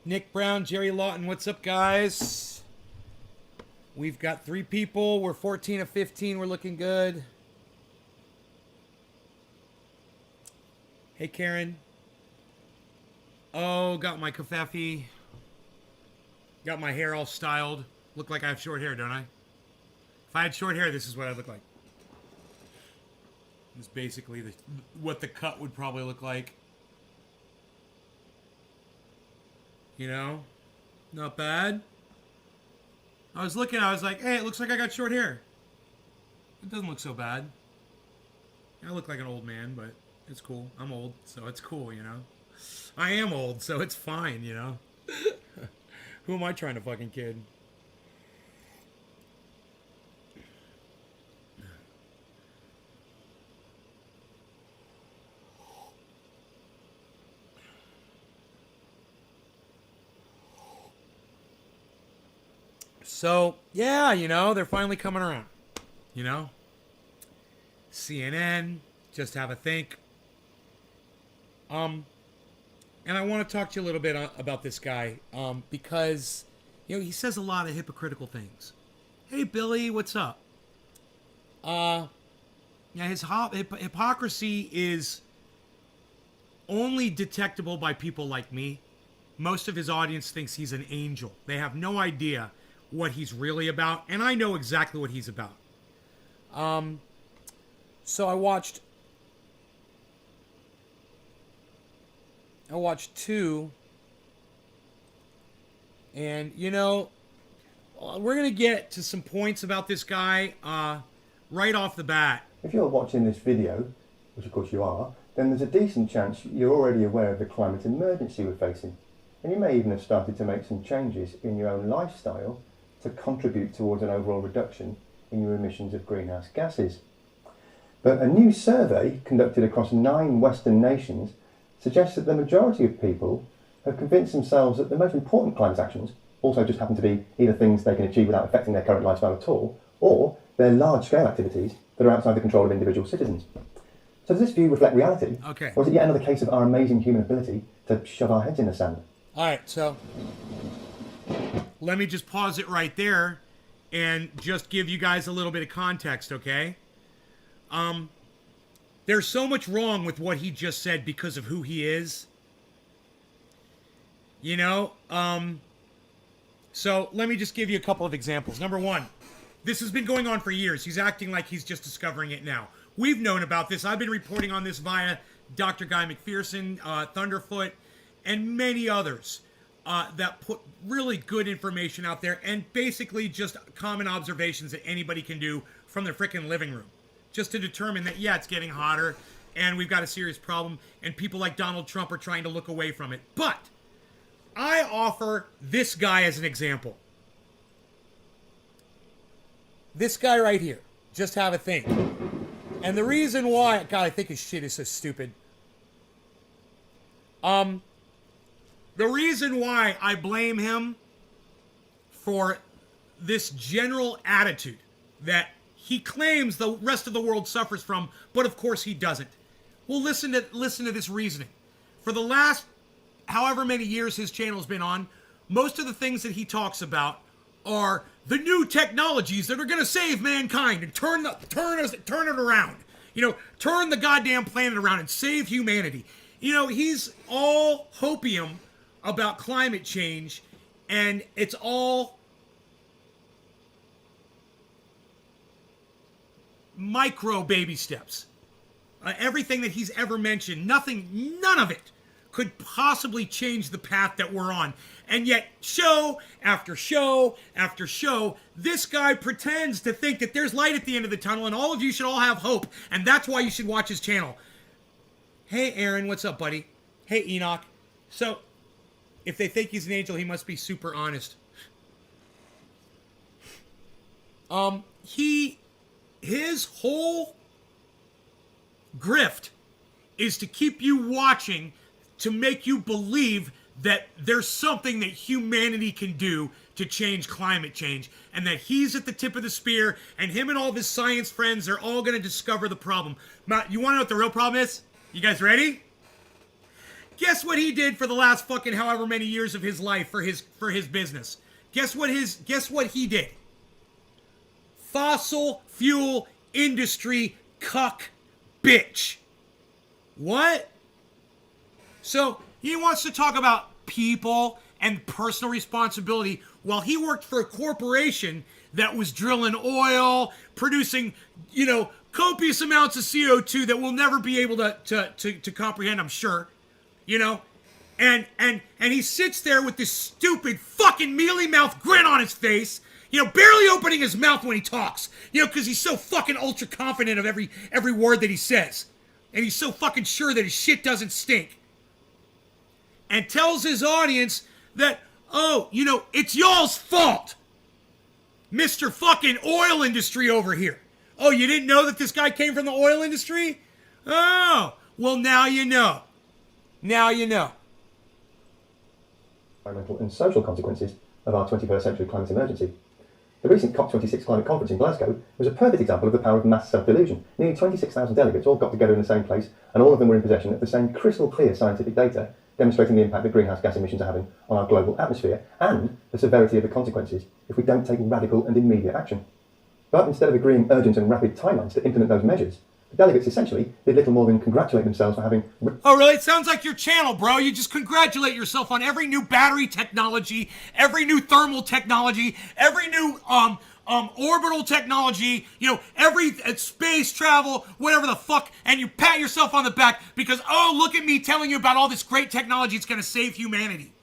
Nick Brown, Jerry Lawton, what's up, guys? We've got 3 people. We're 14 of 15. We're looking good. Hey, Karen. Oh, got my kafefe. Got my hair all styled. Look like I have short hair, don't I? If I had short hair, this is what I'd look like. This is basically what the cut would probably look like. You know? Not bad. I was looking, I was like, hey, it looks like I got short hair. It doesn't look so bad. I look like an old man, but it's cool. I'm old, so it's cool, you know? I am old, so it's fine, you know? Who am I trying to fucking kid? So, yeah, you know, they're finally coming around. You know? CNN, just have a think. And I want to talk to you a little bit about this guy, because, you know, he says a lot of hypocritical things. Hey, Billy, what's up? Yeah, his hypocrisy is only detectable by people like me. Most of his audience thinks he's an angel. They have no idea what he's really about, and I know exactly what he's about. So I watched 2, and you know, we're gonna get to some points about this guy right off the bat. If you're watching this video, which of course you are, then there's a decent chance you're already aware of the climate emergency we're facing, and you may even have started to make some changes in your own lifestyle to contribute towards an overall reduction in your emissions of greenhouse gases. But a new survey conducted across 9 Western nations suggests that the majority of people have convinced themselves that the most important climate actions also just happen to be either things they can achieve without affecting their current lifestyle at all, or they're large-scale activities that are outside the control of individual citizens. So does this view reflect reality? Okay. Or is it yet another case of our amazing human ability to shove our heads in the sand? All right, so let me just pause it right there and just give you guys a little bit of context, okay? There's so much wrong with what he just said because of who he is. You know, so let me just give you a couple of examples. Number 1, this has been going on for years. He's acting like he's just discovering it now. We've known about this. I've been reporting on this via Dr. Guy McPherson, Thunderfoot, and many others that put really good information out there and basically just common observations that anybody can do from their freaking living room. Just to determine that, yeah, it's getting hotter and we've got a serious problem and people like Donald Trump are trying to look away from it. But I offer this guy as an example. This guy right here. Just have a think. And the reason why, God, I think his shit is so stupid. The reason why I blame him for this general attitude that he claims the rest of the world suffers from, but of course he doesn't. Well, listen to this reasoning. For the last however many years his channel's been on, most of the things that he talks about are the new technologies that are going to save mankind and turn it around. You know, turn the goddamn planet around and save humanity. You know, he's all hopium about climate change, and it's all micro baby steps. Everything that he's ever mentioned, none of it could possibly change the path that we're on. And yet, show after show after show, this guy pretends to think that there's light at the end of the tunnel and all of you should all have hope. And that's why you should watch his channel. Hey, Aaron, what's up, buddy? Hey, Enoch. So, if they think he's an angel, he must be super honest. His whole grift is to keep you watching to make you believe that there's something that humanity can do to change climate change, and that he's at the tip of the spear, and him and all of his science friends are all going to discover the problem. You want to know what the real problem is? You guys ready? Guess what he did for the last fucking however many years of his life for his business? Guess what he did? Fossil fuel industry cuck bitch. What? So he wants to talk about people and personal responsibility while he worked for a corporation that was drilling oil, producing, copious amounts of CO2 that we'll never be able to comprehend, I'm sure. And he sits there with this stupid fucking mealy mouth grin on his face, barely opening his mouth when he talks, because he's so fucking ultra confident of every word that he says. And he's so fucking sure that his shit doesn't stink. And tells his audience that, it's y'all's fault. Mr. fucking oil industry over here. Oh, you didn't know that this guy came from the oil industry? Oh, well, now you know. Now you know. Environmental and social consequences of our 21st century climate emergency. The recent COP26 climate conference in Glasgow was a perfect example of the power of mass self-delusion. Nearly 26,000 delegates all got together in the same place, and all of them were in possession of the same crystal clear scientific data, demonstrating the impact that greenhouse gas emissions are having on our global atmosphere and the severity of the consequences if we don't take radical and immediate action. But instead of agreeing urgent and rapid timelines to implement those measures, the delegates essentially did little more than congratulate themselves for having... Oh, really? It sounds like your channel, bro. You just congratulate yourself on every new battery technology, every new thermal technology, every new orbital technology, every space travel, whatever the fuck, and you pat yourself on the back because, oh, look at me telling you about all this great technology. It's going to save humanity.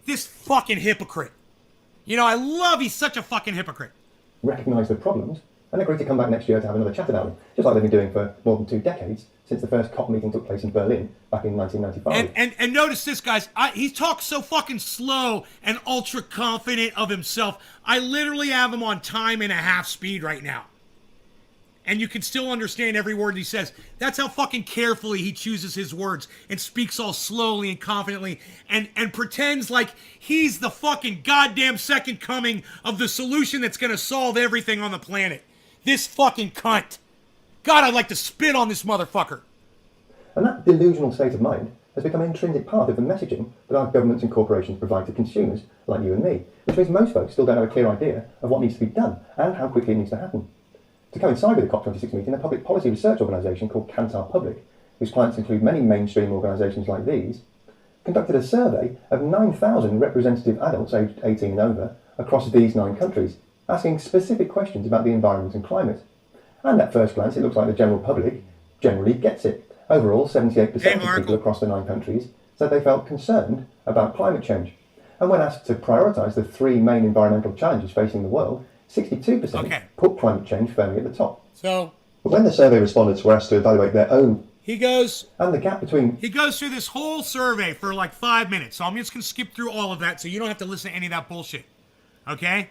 This fucking hypocrite. I love he's such a fucking hypocrite. Recognise the problems and agreed to come back next year to have another chat about them, just like they've been doing for more than 2 decades since the first COP meeting took place in Berlin back in 1995. And notice this, guys. He talks so fucking slow and ultra confident of himself. I literally have him on time and a half speed right now. And you can still understand every word he says. That's how fucking carefully he chooses his words and speaks all slowly and confidently and pretends like he's the fucking goddamn second coming of the solution that's going to solve everything on the planet. This fucking cunt. God, I'd like to spit on this motherfucker. And that delusional state of mind has become an intrinsic part of the messaging that our governments and corporations provide to consumers like you and me, which means most folks still don't have a clear idea of what needs to be done and how quickly it needs to happen. To coincide with the COP26 meeting, a public policy research organisation called Kantar Public, whose clients include many mainstream organisations like these, conducted a survey of 9,000 representative adults aged 18 and over across these 9 countries, asking specific questions about the environment and climate. And at first glance, it looks like the general public generally gets it. Overall, 78% of people across the 9 countries said they felt concerned about climate change. And when asked to prioritise the 3 main environmental challenges facing the world, 62% put climate change firmly at the top. So, but when the survey respondents were asked to evaluate their own... He goes through this whole survey for like 5 minutes. So I'm just going to skip through all of that so you don't have to listen to any of that bullshit. Okay?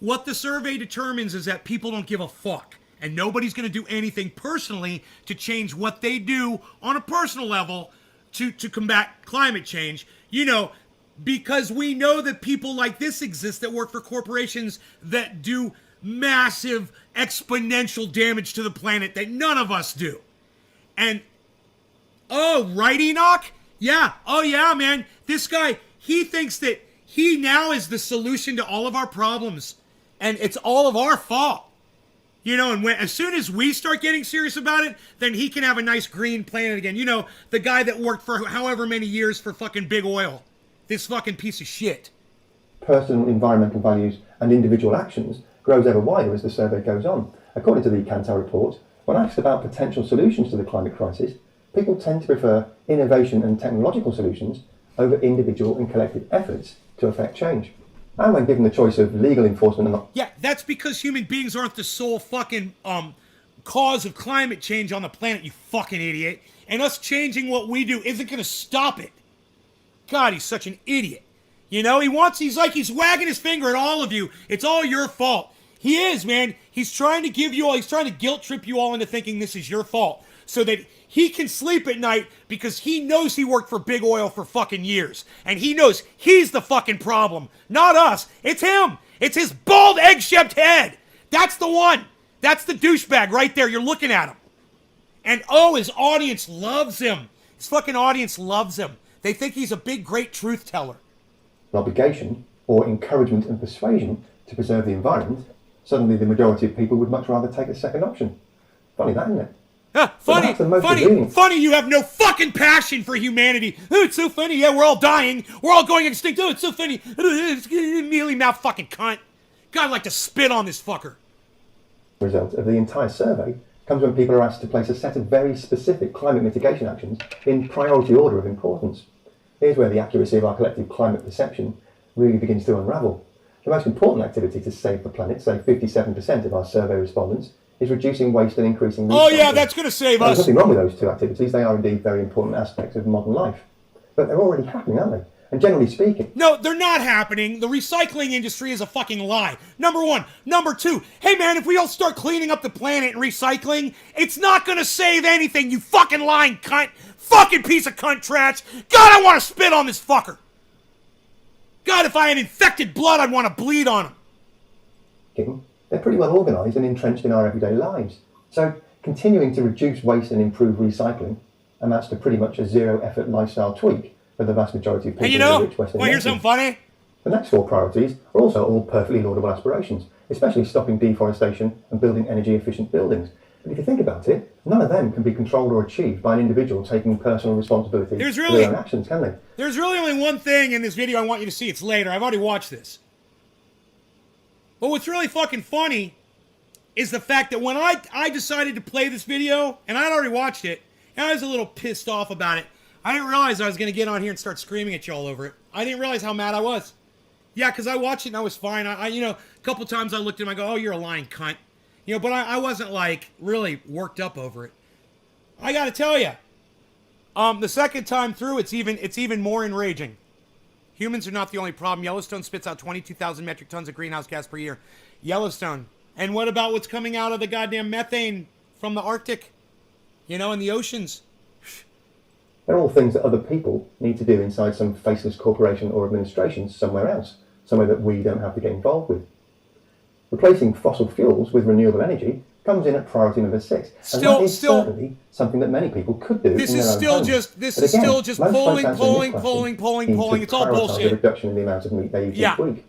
What the survey determines is that people don't give a fuck. And nobody's going to do anything personally to change what they do on a personal level to combat climate change. Because we know that people like this exist that work for corporations that do massive exponential damage to the planet that none of us do. And, right, Enoch? Yeah. Oh, yeah, man. This guy, he thinks that he now is the solution to all of our problems. And it's all of our fault. And as soon as we start getting serious about it, then he can have a nice green planet again. The guy that worked for however many years for fucking big oil. This fucking piece of shit. Personal environmental values and individual actions grows ever wider as the survey goes on. According to the Kantar report, when asked about potential solutions to the climate crisis, people tend to prefer innovation and technological solutions over individual and collective efforts to affect change. And when given the choice of legal enforcement and... Yeah, that's because human beings aren't the sole fucking cause of climate change on the planet, you fucking idiot. And us changing what we do isn't going to stop it. God, he's such an idiot. He's he's wagging his finger at all of you. It's all your fault. He is, man. He's trying to he's trying to guilt trip you all into thinking this is your fault so that he can sleep at night because he knows he worked for big oil for fucking years. And he knows he's the fucking problem, not us. It's him. It's his bald egg-shaped head. That's the one. That's the douchebag right there. You're looking at him. And his audience loves him. His fucking audience loves him. They think he's a big, great truth teller. An obligation or encouragement and persuasion to preserve the environment, suddenly the majority of people would much rather take the second option. Funny that, isn't it? Funny you have no fucking passion for humanity. Oh, it's so funny. Yeah, we're all dying. We're all going extinct. Oh, it's so funny. Mealy mouth fucking cunt. God, I'd like to spit on this fucker. The result of the entire survey comes when people are asked to place a set of very specific climate mitigation actions in priority order of importance. Here's where the accuracy of our collective climate perception really begins to unravel. The most important activity to save the planet, say 57% of our survey respondents, is reducing waste and increasing recycling. Oh yeah, that's going to save us. There's nothing wrong with those two activities. They are indeed very important aspects of modern life. But they're already happening, aren't they? And generally speaking... No, they're not happening. The recycling industry is a fucking lie. Number one. Number two, hey man, if we all start cleaning up the planet and recycling, it's not going to save anything, you fucking lying cunt. Fucking piece of cunt trash. God, I want to spit on this fucker. God, if I had infected blood, I'd want to bleed on him. They're pretty well organised and entrenched in our everyday lives. So continuing to reduce waste and improve recycling amounts to pretty much a zero-effort lifestyle tweak for the vast majority of people in the rich Western here's something funny? The next four priorities are also all perfectly laudable aspirations, especially stopping deforestation and building energy-efficient buildings. But if you think about it, none of them can be controlled or achieved by an individual taking personal responsibility for their own actions, can they? There's really only one thing in this video I want you to see. It's later. I've already watched this. But what's really fucking funny is the fact that when I decided to play this video, and I'd already watched it, and I was a little pissed off about it. I didn't realize I was going to get on here and start screaming at you all over it. I didn't realize how mad I was. Yeah, because I watched it and I was fine. A couple times I looked at him and I go, oh, you're a lying cunt. But I wasn't, like, really worked up over it. I got to tell you, the second time through, it's even more enraging. Humans are not the only problem. Yellowstone spits out 22,000 metric tons of greenhouse gas per year. Yellowstone. And what about what's coming out of the goddamn methane from the Arctic? And the oceans. They're all things that other people need to do inside some faceless corporation or administration somewhere else, somewhere that we don't have to get involved with. Replacing fossil fuels with renewable energy comes in at priority number 6. And that is certainly something that many people could do. This is still just polling. It's all bullshit. The reduction in the amount of meat they eat each week.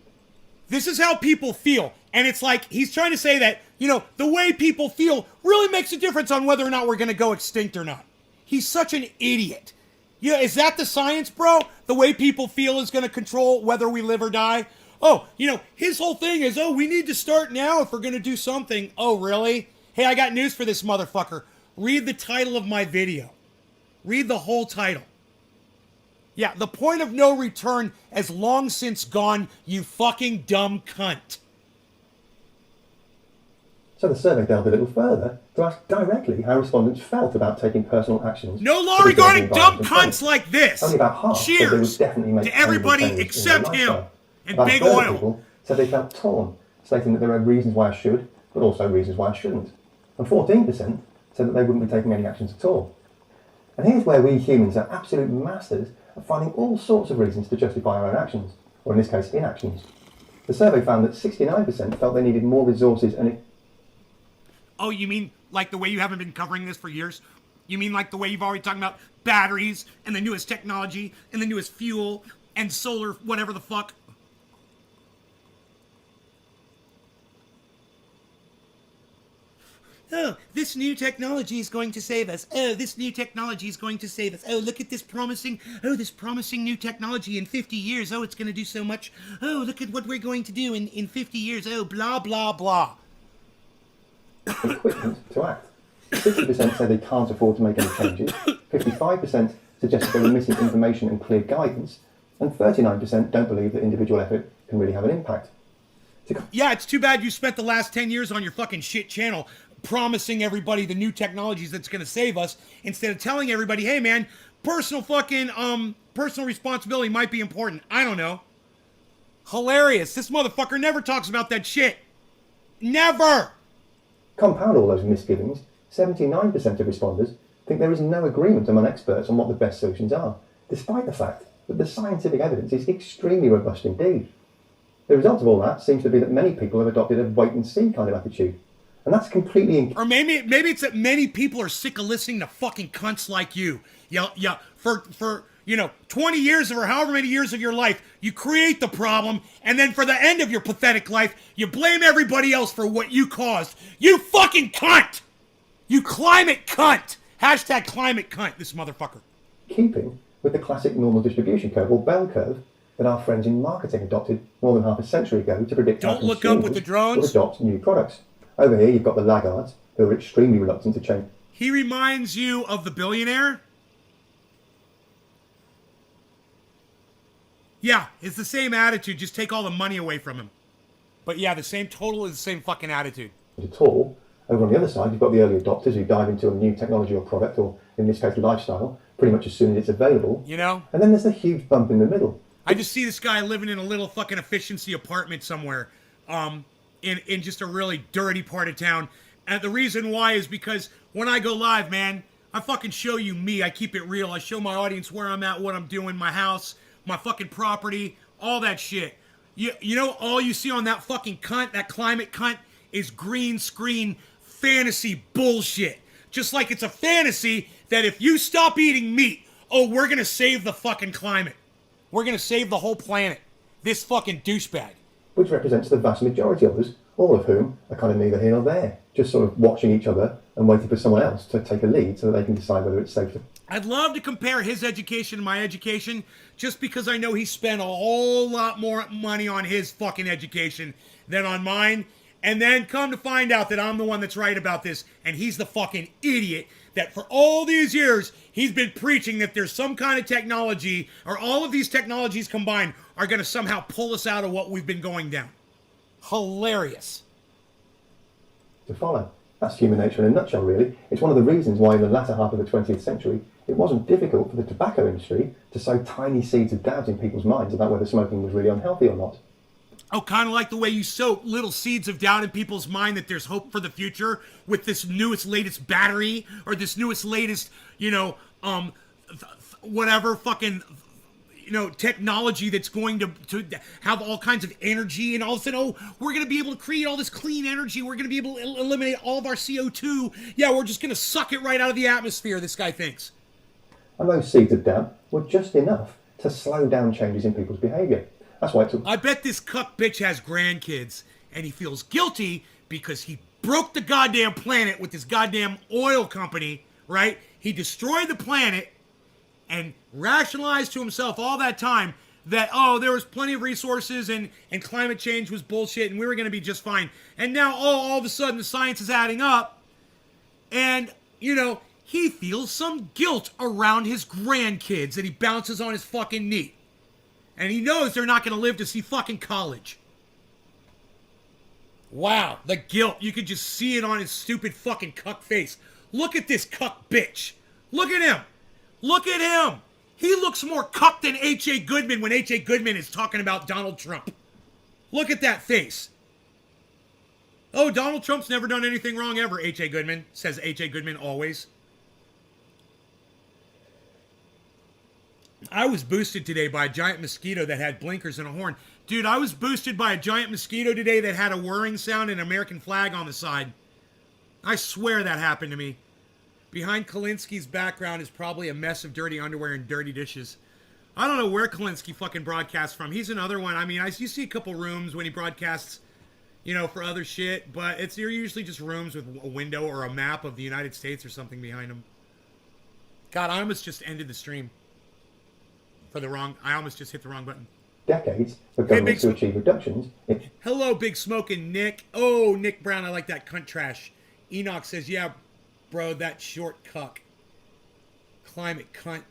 This is how people feel. And it's like, he's trying to say that, the way people feel really makes a difference on whether or not we're going to go extinct or not. He's such an idiot. Is that the science, bro? The way people feel is going to control whether we live or die? Oh, his whole thing is, we need to start now if we're going to do something. Oh, really? Hey, I got news for this motherfucker. Read the title of my video. Read the whole title. Yeah, the point of no return has long since gone, you fucking dumb cunt. So the survey delved a little further to ask directly how respondents felt about taking personal actions. No law regarding dumb cunts like this. Only about half said they would definitely make to everybody except him and about big 30 oil. People said they felt torn, stating that there are reasons why I should, but also reasons why I shouldn't. And 14% said that they wouldn't be taking any actions at all. And here's where we humans are absolute masters of finding all sorts of reasons to justify our own actions, or in this case, inactions. The survey found that 69% felt they needed more resources and... Oh, you mean like the way you haven't been covering this for years? You mean like the way you've already talked about batteries and the newest technology and the newest fuel and solar whatever the fuck? Oh, this new technology is going to save us. Oh, this new technology is going to save us. Oh, look at this promising new technology in 50 years. Oh, it's going to do so much. Oh, look at what we're going to do in 50 years. Oh, blah, blah, blah. Equipment to act. 60% say they can't afford to make any changes. 55% suggest they were missing information and clear guidance. And 39% don't believe that individual effort can really have an impact. Yeah, it's too bad you spent the last 10 years on your fucking shit channel promising everybody the new technologies that's going to save us instead of telling everybody, hey man, personal responsibility might be important. I don't know. Hilarious. This motherfucker never talks about that shit. Never. Compound all those misgivings, 79% of responders think there is no agreement among experts on what the best solutions are, despite the fact that the scientific evidence is extremely robust indeed. The result of all that seems to be that many people have adopted a wait-and-see kind of attitude. And that's completely... Or maybe it's that many people are sick of listening to fucking cunts like you. Yeah, for 20 years or however many years of your life, you create the problem, and then for the end of your pathetic life, you blame everybody else for what you caused. You fucking cunt! You climate cunt! Hashtag climate cunt, this motherfucker. Keeping with the classic normal distribution curve, or bell curve, that our friends in marketing adopted more than half a century ago to predict how Don't look up with the drones. will adopt new products. Over here, you've got the laggards, who are extremely reluctant to change. He reminds you of the billionaire? Yeah, it's the same attitude, just take all the money away from him. But yeah, the same fucking attitude. At all. Over on the other side, you've got the early adopters who dive into a new technology or product, or in this case, lifestyle, pretty much as soon as it's available. And then there's the huge bump in the middle. I just see this guy living in a little fucking efficiency apartment somewhere, in just a really dirty part of town. And the reason why is because when I go live, man, I fucking show you me. I keep it real. I show my audience where I'm at, what I'm doing, my house, my fucking property, all that shit. You know, all you see on that fucking cunt, that climate cunt, is green screen fantasy bullshit. Just like it's a fantasy that if you stop eating meat, we're gonna save the fucking climate. We're gonna save the whole planet. This fucking douchebag. Which represents the vast majority of us, all of whom are kind of neither here nor there. Just sort of watching each other and waiting for someone else to take a lead so that they can decide whether it's safe to... I'd love to compare his education to my education, just because I know he spent a whole lot more money on his fucking education than on mine. And then come to find out that I'm the one that's right about this, and he's the fucking idiot that for all these years, he's been preaching that there's some kind of technology, or all of these technologies combined are going to somehow pull us out of what we've been going down. Hilarious. To follow. That's human nature in a nutshell, really. It's one of the reasons why in the latter half of the 20th century, it wasn't difficult for the tobacco industry to sow tiny seeds of doubt in people's minds about whether smoking was really unhealthy or not. Oh, kind of like the way you sow little seeds of doubt in people's mind that there's hope for the future with this newest, latest battery, or this newest, latest, whatever fucking, technology that's going to have all kinds of energy, and all of a sudden, we're going to be able to create all this clean energy. We're going to be able to eliminate all of our CO2. Yeah, we're just going to suck it right out of the atmosphere, this guy thinks. And those seeds of doubt were just enough to slow down changes in people's behaviour. That's why it took... I bet this cuck bitch has grandkids, and he feels guilty because he broke the goddamn planet with his goddamn oil company, right? He destroyed the planet and rationalized to himself all that time that, there was plenty of resources and climate change was bullshit and we were going to be just fine. And now, all of a sudden the science is adding up and, he feels some guilt around his grandkids that he bounces on his fucking knee. And he knows they're not going to live to see fucking college. Wow, the guilt. You could just see it on his stupid fucking cuck face. Look at this cuck bitch. Look at him. Look at him. He looks more cuck than H.A. Goodman when H.A. Goodman is talking about Donald Trump. Look at that face. Oh, Donald Trump's never done anything wrong ever, H.A. Goodman, says H.A. Goodman always. I was boosted today by a giant mosquito that had blinkers and a horn. Dude, I was boosted by a giant mosquito today that had a whirring sound and an American flag on the side. I swear that happened to me. Behind Kalinsky's background is probably a mess of dirty underwear and dirty dishes. I don't know where Kalinsky fucking broadcasts from. He's another one. I mean, you see a couple rooms when he broadcasts, for other shit, but they're usually just rooms with a window or a map of the United States or something behind them. God, I almost just ended the stream. I almost just hit the wrong button. Decades for governments to achieve reductions. Hello, Big Smokin' Nick. Oh, Nick Brown, I like that cunt trash. Enoch says, yeah, bro, that short cuck. Climate cunt.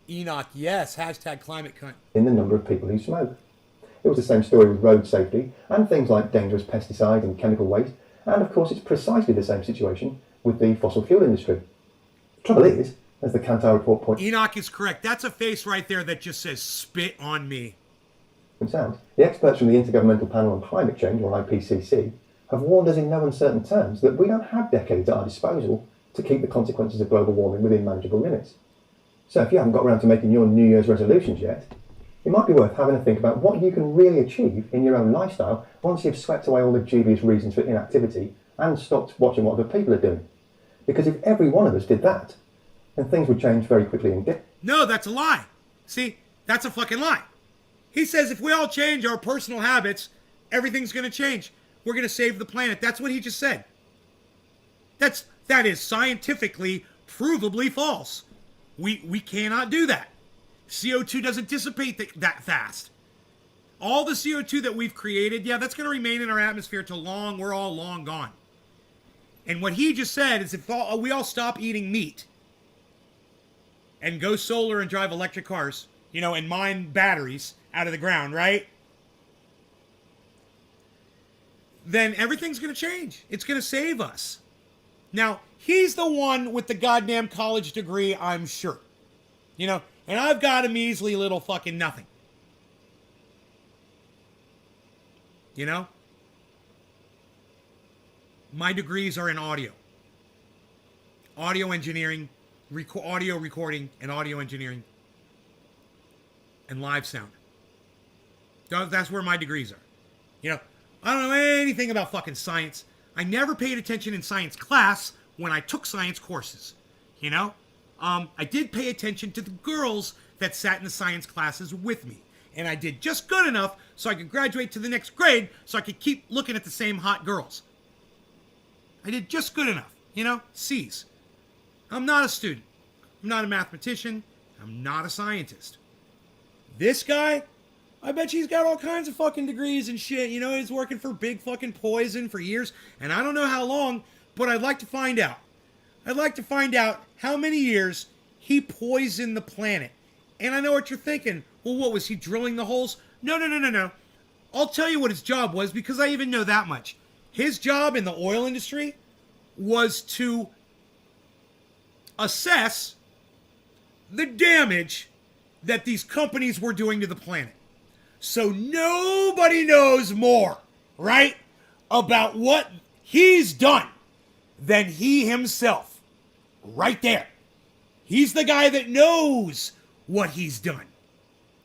Enoch, yes, hashtag climate cunt. In the number of people who smoke. It was the same story with road safety and things like dangerous pesticides and chemical waste. And of course, it's precisely the same situation with the fossil fuel industry. The trouble is, as the Kantar report points... Enoch is correct. That's a face right there that just says, spit on me. ...the experts from the Intergovernmental Panel on Climate Change, or IPCC, have warned us in no uncertain terms that we don't have decades at our disposal to keep the consequences of global warming within manageable limits. So if you haven't got around to making your New Year's resolutions yet, it might be worth having a think about what you can really achieve in your own lifestyle once you've swept away all the dubious reasons for inactivity and stopped watching what other people are doing. Because if every one of us did that, then things would change very quickly indeed. No, that's a lie. See, that's a fucking lie. He says if we all change our personal habits, everything's going to change. We're going to save the planet. That's what he just said. That is scientifically provably false. We cannot do that. CO2 doesn't dissipate that fast. All the CO2 that we've created, yeah, that's going to remain in our atmosphere till we're all long gone. And what he just said is if we all stop eating meat and go solar and drive electric cars, and mine batteries out of the ground, right? Then everything's going to change. It's going to save us. Now, he's the one with the goddamn college degree, I'm sure. And I've got a measly little fucking nothing. My degrees are in audio. Audio engineering, audio recording, and audio engineering. And live sound. That's where my degrees are. I don't know anything about fucking science. I never paid attention in science class when I took science courses. I did pay attention to the girls that sat in the science classes with me. And I did just good enough so I could graduate to the next grade so I could keep looking at the same hot girls. I did just good enough. C's. I'm not a student. I'm not a mathematician. I'm not a scientist. This guy, I bet you he's got all kinds of fucking degrees and shit. He's working for Big fucking Poison for years. And I don't know how long, but I'd like to find out. I'd like to find out how many years he poisoned the planet. And I know what you're thinking. Well, what was he drilling the holes? No. I'll tell you what his job was because I even know that much. His job in the oil industry was to assess the damage that these companies were doing to the planet. So nobody knows more, right, about what he's done than he himself. Right there. He's the guy that knows what he's done.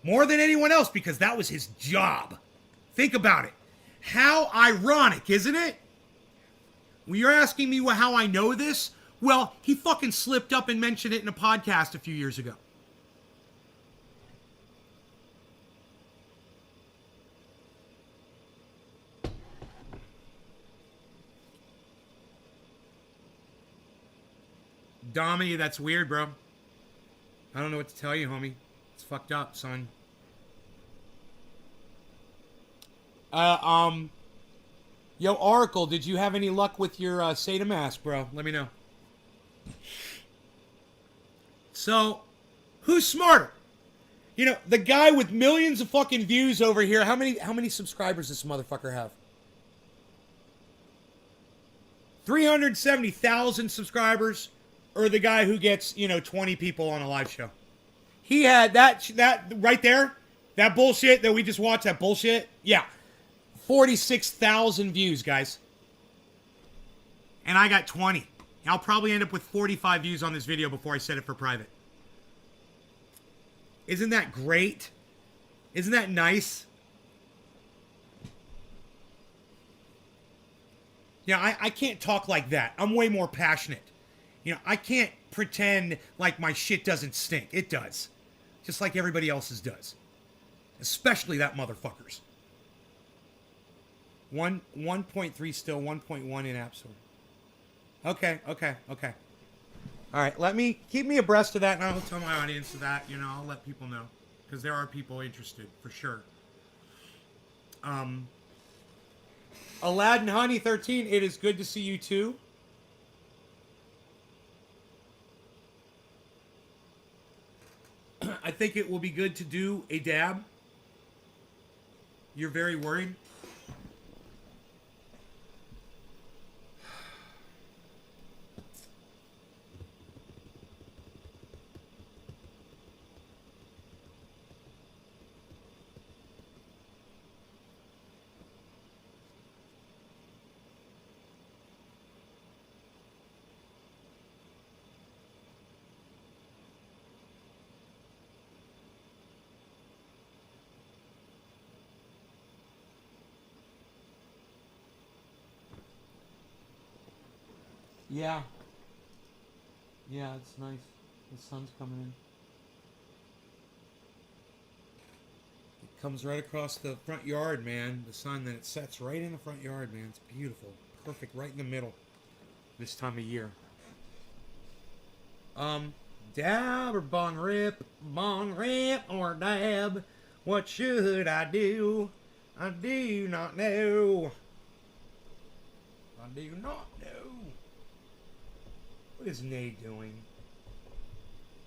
More than anyone else because that was his job. Think about it. How ironic, isn't it? When you're asking me how I know this, well, he fucking slipped up and mentioned it in a podcast a few years ago. Dommy, that's weird, bro. I don't know what to tell you, homie. It's fucked up, son. Yo, Oracle, did you have any luck with your Sata mask, bro? Let me know. So, who's smarter? The guy with millions of fucking views over here. How many subscribers does this motherfucker have? 370,000 subscribers, or the guy who gets 20 people on a live show? He had that right there, that bullshit that we just watched. That bullshit, yeah. 46,000 views, guys. And I got 20. I'll probably end up with 45 views on this video before I set it for private. Isn't that great? Isn't that nice? I can't talk like that. I'm way more passionate. I can't pretend like my shit doesn't stink. It does. Just like everybody else's does. Especially that motherfucker's. 1.3 still, 1.1 in App Store. Okay. All right, keep me abreast of that, and I'll tell my audience of that. I'll let people know, because there are people interested, for sure. Aladdin Honey 13, it is good to see you too. I think it will be good to do a dab. You're very worried. Yeah. Yeah, it's nice. The sun's coming in. Comes right across the front yard, man. The sun, then it sets right in the front yard, man. It's beautiful. Perfect, right in the middle. This time of year. Dab or bong rip or dab. What should I do? I do not know. I do not know. What is Nay doing?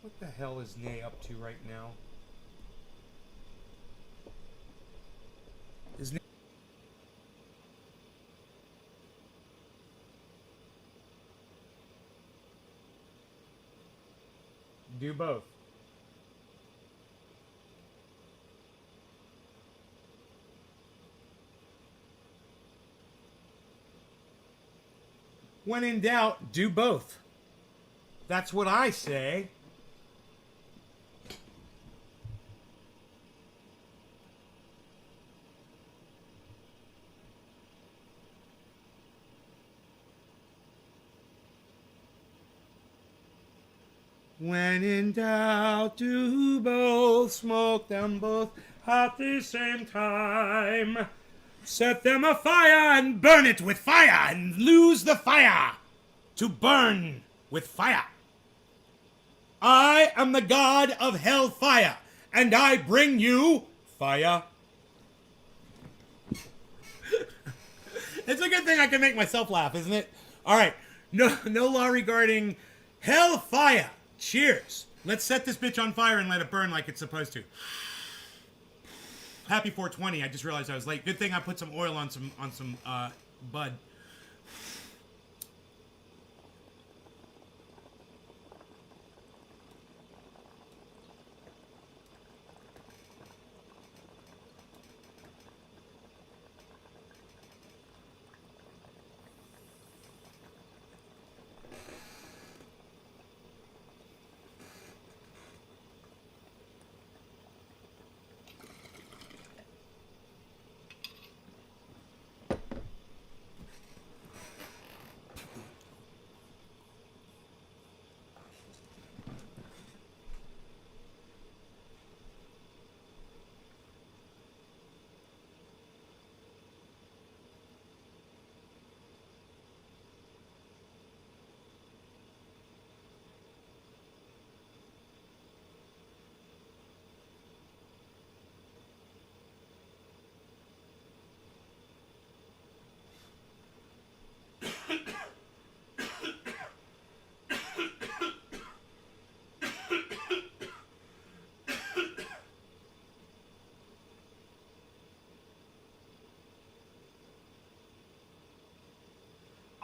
What the hell is Nay up to right now? Is Nay... Do both. When in doubt, do both. That's what I say. When in doubt, do both. Smoke them both at the same time. Set them afire and burn it with fire and lose the fire to burn with fire. I am the god of hellfire, and I bring you fire. It's a good thing I can make myself laugh, isn't it? All right, no law regarding hellfire. Cheers. Let's set this bitch on fire and let it burn like it's supposed to. Happy 420. I just realized I was late. Good thing I put some oil on some bud.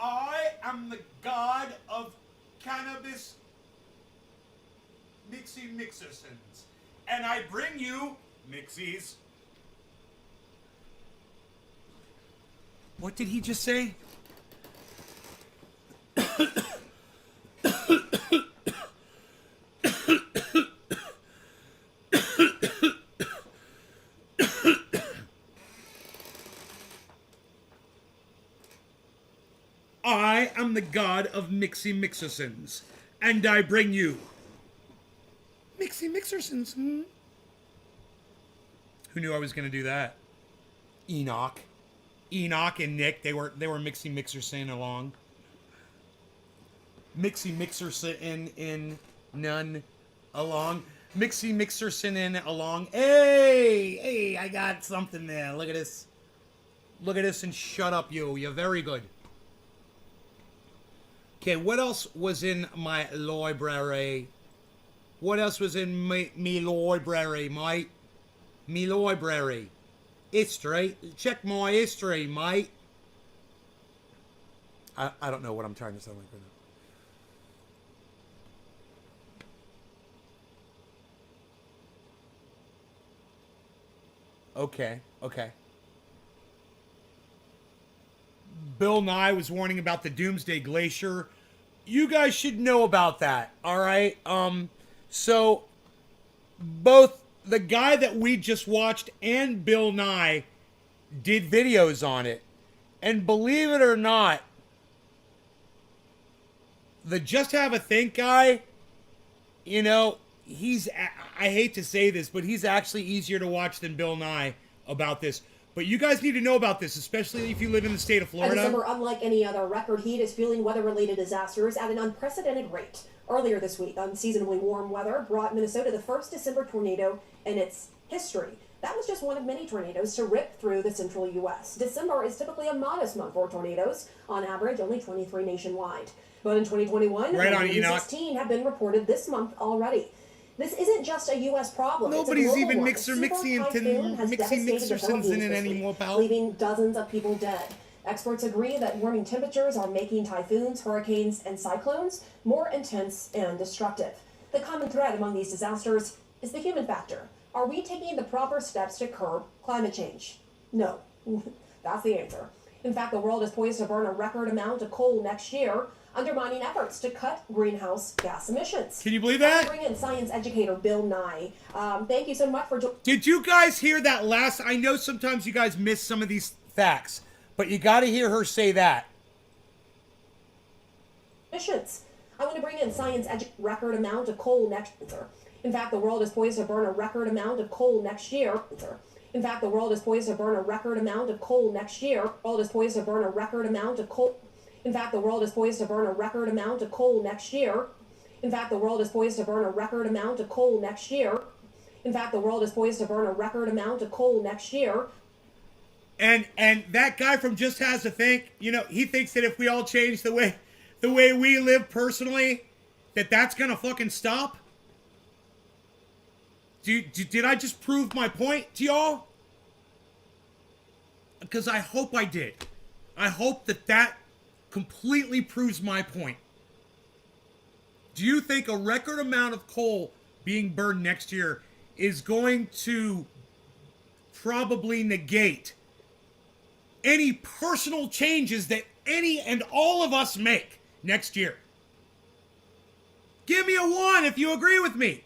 I am the god of cannabis mixersons, and I bring you mixies. What did he just say? I am the god of mixersons, and I bring you mixersons. Who knew I was going to do that? Enoch and Nick, they were mixerson along. Mixerson in none along. Mixerson in along. Hey, I got something there. Look at this. Look at this and shut up, you. You're very good. Okay, what else was in my library? What else was in me library, mate? Me library. History. Check my history, mate. I don't know what I'm trying to sound like right now. Okay. Bill Nye was warning about the Doomsday Glacier. You guys should know about that, all right? So both the guy that we just watched and Bill Nye did videos on it. And believe it or not, the Just Have a Think guy, you know, I hate to say this, but he's actually easier to watch than Bill Nye about this. But you guys need to know about this, especially if you live in the state of Florida. December, unlike any other record, heat is fueling weather-related disasters at an unprecedented rate. Earlier this week, unseasonably warm weather brought Minnesota the first December tornado in its history. That was just one of many tornadoes to rip through the central U.S. December is typically a modest month for tornadoes, on average only 23 nationwide. But in 2021, 16 have been reported this month already. This isn't just a U.S. problem. Nobody's even mixing Mixersons in it anymore, pal. Leaving dozens of people dead. Experts agree that warming temperatures are making typhoons, hurricanes, and cyclones more intense and destructive. The common thread among these disasters is the human factor. Are we taking the proper steps to curb climate change? No. That's the answer. In fact, the world is poised to burn a record amount of coal next year, undermining efforts to cut greenhouse gas emissions. Can you believe that? Bring in science educator Bill Nye. Thank you so much for joining. Did you guys hear that last? I know sometimes you guys miss some of these facts, but you got to hear her say that. Emissions. I want to bring in science record amount of coal next year. In fact, the world is poised to burn a record amount of coal next year. In fact, the world is poised to burn a record amount of coal next year. The world is poised to burn a record amount of coal. In fact, the world is poised to burn a record amount of coal next year. In fact, the world is poised to burn a record amount of coal next year. In fact, the world is poised to burn a record amount of coal next year. And that guy from Just Has to Think, you know, he thinks that if we all change the way we live personally, that's gonna fucking stop. Did I just prove my point to y'all? Because I hope I did. I hope that completely proves my point. Do you think a record amount of coal being burned next year is going to probably negate any personal changes that any and all of us make next year? Give me a 1 if you agree with me.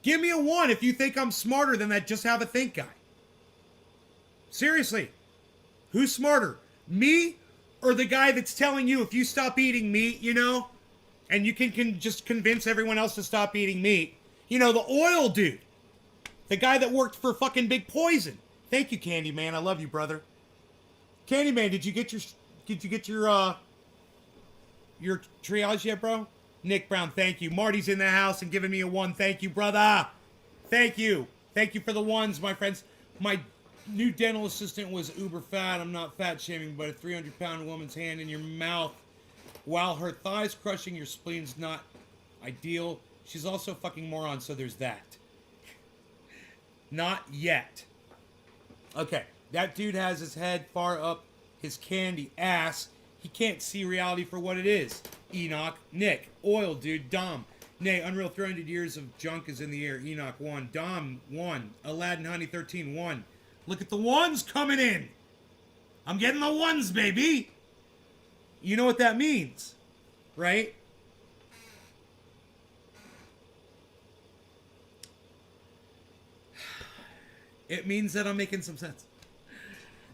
Give me a 1 if you think I'm smarter than that Just Have a Think guy. Seriously. Who's smarter? Me or the guy that's telling you if you stop eating meat, you know, and you can just convince everyone else to stop eating meat. You know, the oil dude. The guy that worked for fucking Big Poison. Thank you, Candyman. I love you, brother. Candyman, did you get your triage yet, bro? Nick Brown, thank you. Marty's in the house and giving me a 1. Thank you, brother. Thank you. Thank you for the 1s, my friends. My new dental assistant was uber fat. I'm not fat shaming, but a 300-pound woman's hand in your mouth while her thighs crushing your spleen's not ideal. She's also a fucking moron, so there's that. Not yet. Okay, that dude has his head far up his candy ass. He can't see reality for what it is. Enoch, Nick, oil dude, Dom. Nay, Unreal 300 years of junk is in the air. Enoch 1, Dom 1, Aladdin Honey 13 1. Look at the 1s coming in. I'm getting the 1s, baby. You know what that means, right? It means that I'm making some sense.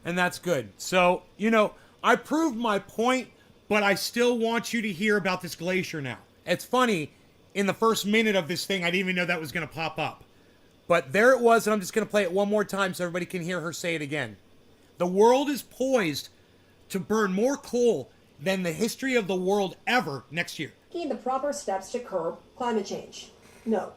And that's good. So, you know, I proved my point, but I still want you to hear about this glacier now. It's funny, in the first minute of this thing, I didn't even know that was going to pop up. But there it was, and I'm just going to play it one more time so everybody can hear her say it again. The world is poised to burn more coal than the history of the world ever next year. Taking the proper steps to curb climate change? No.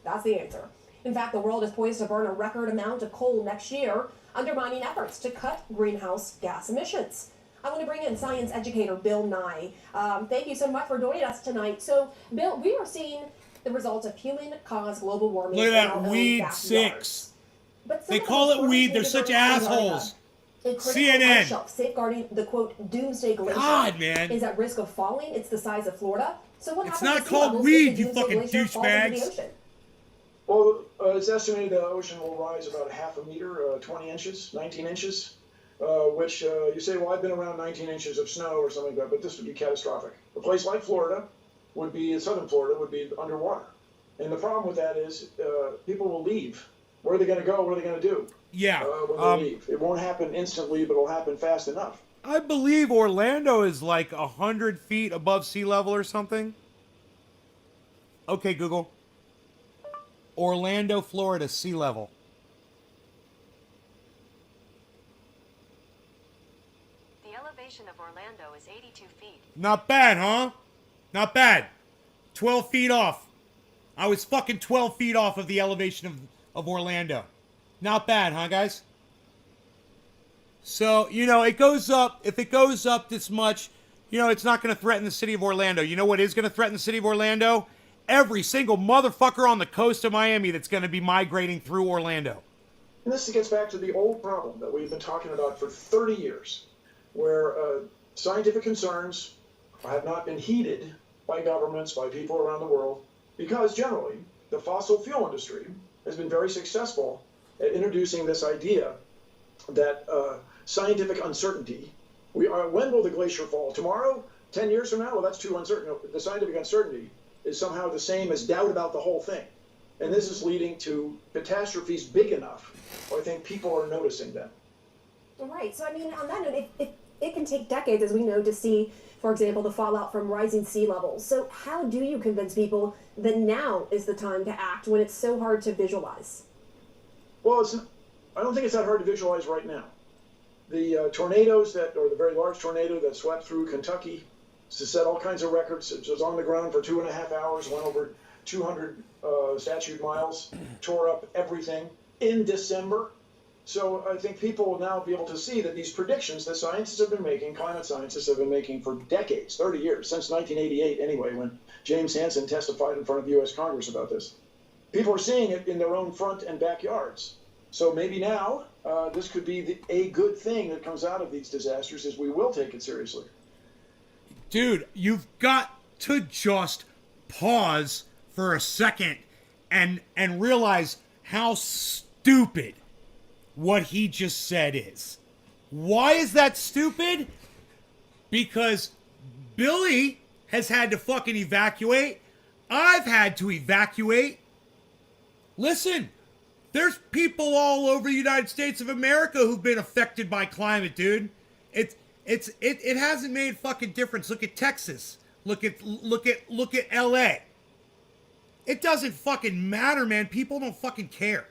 That's the answer. In fact, the world is poised to burn a record amount of coal next year, undermining efforts to cut greenhouse gas emissions. I want to bring in science educator Bill Nye. Thank you so much for joining us tonight. So, Bill, we are seeing the results of human-caused global warming. Look at that weed 6. They call it weed. They're such assholes. CNN. Safeguarding the quote doomsday glacier God, man. is at risk of falling. It's the size of Florida. So what it's happens not called weed, you fucking douchebags. Well, it's estimated the ocean will rise about half a meter, 20 inches, 19 inches, which you say, well, I've been around 19 inches of snow or something like that, but this would be catastrophic. A place like Florida would be, in southern Florida, would be underwater. And the problem with that is people will leave. Where are they going to go? What are they going to do? Yeah. When they leave. It won't happen instantly, but it'll happen fast enough. I believe Orlando is like 100 feet above sea level or something. Okay, Google. Orlando, Florida, sea level. The elevation of Orlando is 82 feet. Not bad, huh? Not bad. 12 feet off. I was fucking 12 feet off of the elevation of Orlando. Not bad, huh, guys? So, you know, it goes up. If it goes up this much, you know, it's not going to threaten the city of Orlando. You know what is going to threaten the city of Orlando? Every single motherfucker on the coast of Miami that's going to be migrating through Orlando. And this gets back to the old problem that we've been talking about for 30 years, where scientific concerns have not been heeded by governments, by people around the world, because generally the fossil fuel industry has been very successful at introducing this idea that scientific uncertainty, when will the glacier fall? Tomorrow? 10 years from now? Well, that's too uncertain. The scientific uncertainty is somehow the same as doubt about the whole thing. And this is leading to catastrophes big enough where I think people are noticing them. Right. So, I mean, on that note, it can take decades, as we know, to see, for example, the fallout from rising sea levels. So how do you convince people that now is the time to act when it's so hard to visualize? Well, I don't think it's that hard to visualize right now. The tornadoes or the very large tornado that swept through Kentucky to set all kinds of records. It was on the ground for 2.5 hours, went over 200 statute miles, tore up everything in December. So I think people will now be able to see that these predictions that scientists have been making, climate scientists have been making for decades, 30 years, since 1988 anyway, when James Hansen testified in front of the U.S. Congress about this. People are seeing it in their own front and backyards. So maybe now this could be a good thing that comes out of these disasters, is we will take it seriously. Dude, you've got to just pause for a second and realize how stupid what he just said is. Why is that stupid? Because Billy has had to fucking evacuate. I've had to evacuate. Listen, there's people all over the United States of America who've been affected by climate, dude. It hasn't made fucking difference. Look at Texas. Look at LA. It doesn't fucking matter, man. People don't fucking care.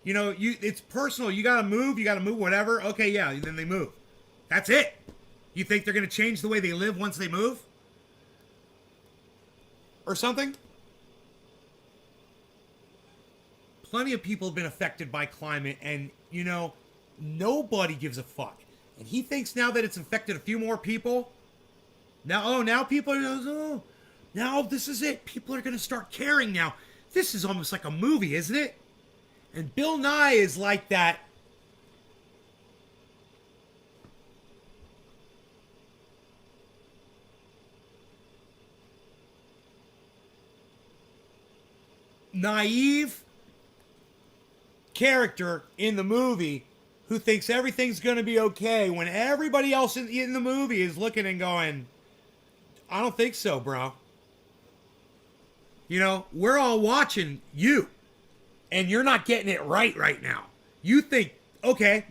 You know, it's personal. You gotta move, whatever. Okay, yeah, then they move. That's it. You think they're gonna change the way they live once they move? Or something? Plenty of people have been affected by climate, and, you know, nobody gives a fuck. And he thinks now that it's affected a few more people. Now people are, now this is it. People are going to start caring now. This is almost like a movie, isn't it? And Bill Nye is like that. Naive character in the movie who thinks everything's going to be okay when everybody else in the movie is looking and going, I don't think so, bro. You know, we're all watching you, and you're not getting it right now. You think, okay,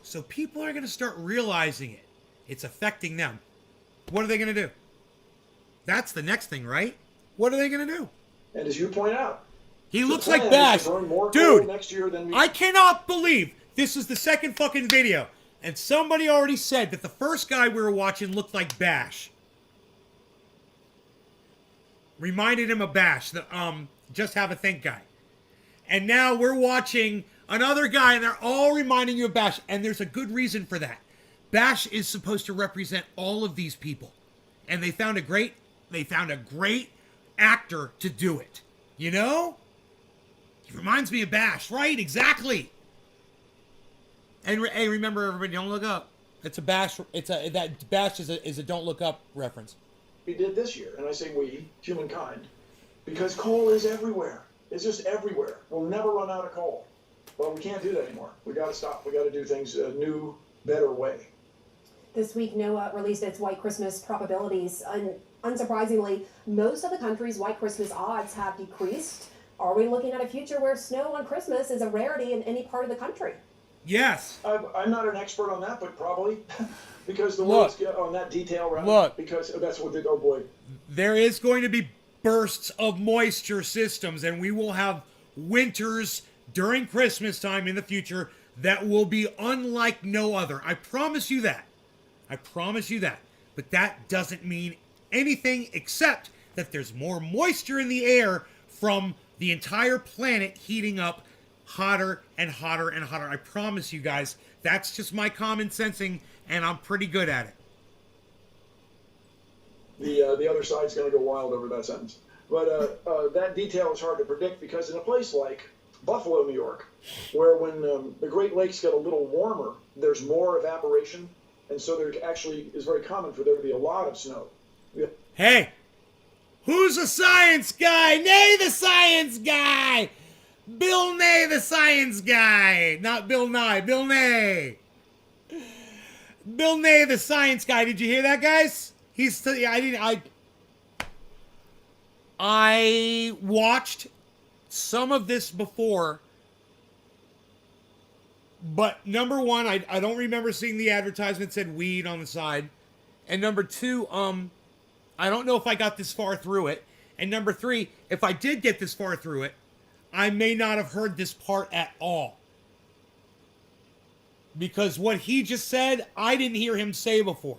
so people are going to start realizing it. It's affecting them. What are they going to do? That's the next thing, right? What are they going to do? And as you point out, he looks like Bash. Dude, next year than I cannot believe this is the second fucking video. And somebody already said that the first guy we were watching looked like Bash. Reminded him of Bash, the Just Have a Think guy. And now we're watching another guy, and they're all reminding you of Bash. And there's a good reason for that. Bash is supposed to represent all of these people. And they found a great actor to do it. You know? He reminds me of Bash, right? Exactly. And hey, remember, everybody, don't look up. It's a Bash. That Bash is a don't look up reference. We did this year, and I say we, humankind, because coal is everywhere. It's just everywhere. We'll never run out of coal. Well, we can't do that anymore. We got to stop. We got to do things a new, better way. This week, NOAA released its White Christmas probabilities. Unsurprisingly, most of the country's White Christmas odds have decreased. Are we looking at a future where snow on Christmas is a rarity in any part of the country? Yes. I'm not an expert on that, but probably because the world's on that detail. Right? Look. Because that's what oh boy. There is going to be bursts of moisture systems, and we will have winters during Christmas time in the future that will be unlike no other. I promise you that. I promise you that. But that doesn't mean anything except that there's more moisture in the air from the entire planet heating up hotter and hotter and hotter. I promise you guys, that's just my common sensing, and I'm pretty good at it. The other side's going to go wild over that sentence. But that detail is hard to predict because in a place like Buffalo, New York, where when the Great Lakes get a little warmer, there's more evaporation, and so there actually is very common for there to be a lot of snow. Hey, who's a science guy? Nay, the science guy! Bill Nye, the science guy! Not Bill Nye, Bill Nye! Bill Nye, the science guy. Did you hear that, guys? I watched some of this before, but number one, I don't remember seeing the advertisement said weed on the side, and number two, I don't know if I got this far through it, and number three, if I did get this far through it, I may not have heard this part at all. Because what he just said, I didn't hear him say before.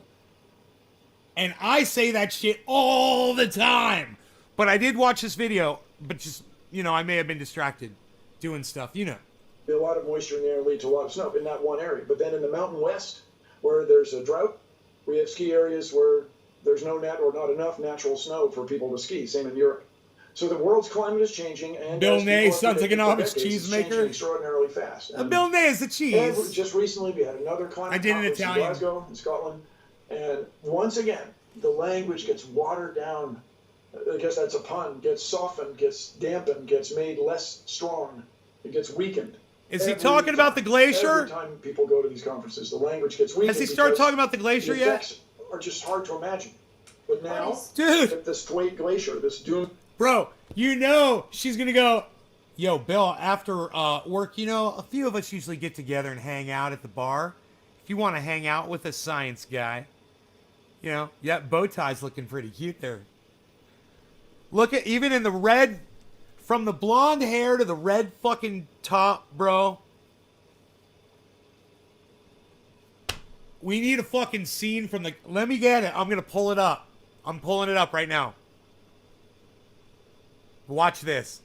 And I say that shit all the time. But I did watch this video, but just, I may have been distracted doing stuff, A lot of moisture in the air lead to a lot of snow in that one area. But then in the Mountain West, where there's a drought, we have ski areas where there's no net or not enough natural snow for people to ski. Same in Europe. So the world's climate is changing, and Bill Nye sounds like an Amish cheesemaker. Extraordinarily fast. Bill Nye is the cheese. And just recently, we had another climate conference in Glasgow, in Scotland, and once again, the language gets watered down. I guess that's a pun. Gets softened, gets dampened, gets made less strong. It gets weakened. Is he talking about the glacier? Every time people go to these conferences, the language gets weakened. Has he started talking about the glacier yet? The effects are just hard to imagine. But now, dude, this Thwaite Glacier, this doom. Bro, she's going to go, yo, Bill, after work, a few of us usually get together and hang out at the bar. If you want to hang out with a science guy, bow tie's looking pretty cute there. Look at, even in the red, from the blonde hair to the red fucking top, bro. We need a fucking scene from the, let me get it. I'm going to pull it up. I'm pulling it up right now. Watch this.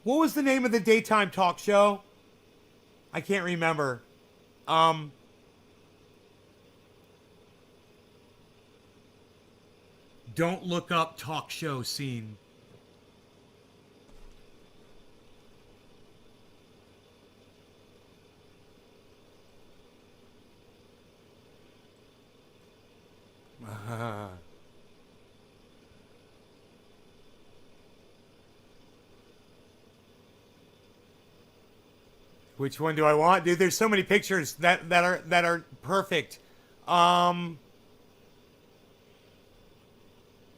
What was the name of the daytime talk show? I can't remember. Don't look up talk show scene. Which one do I want? Dude, there's so many pictures that are perfect.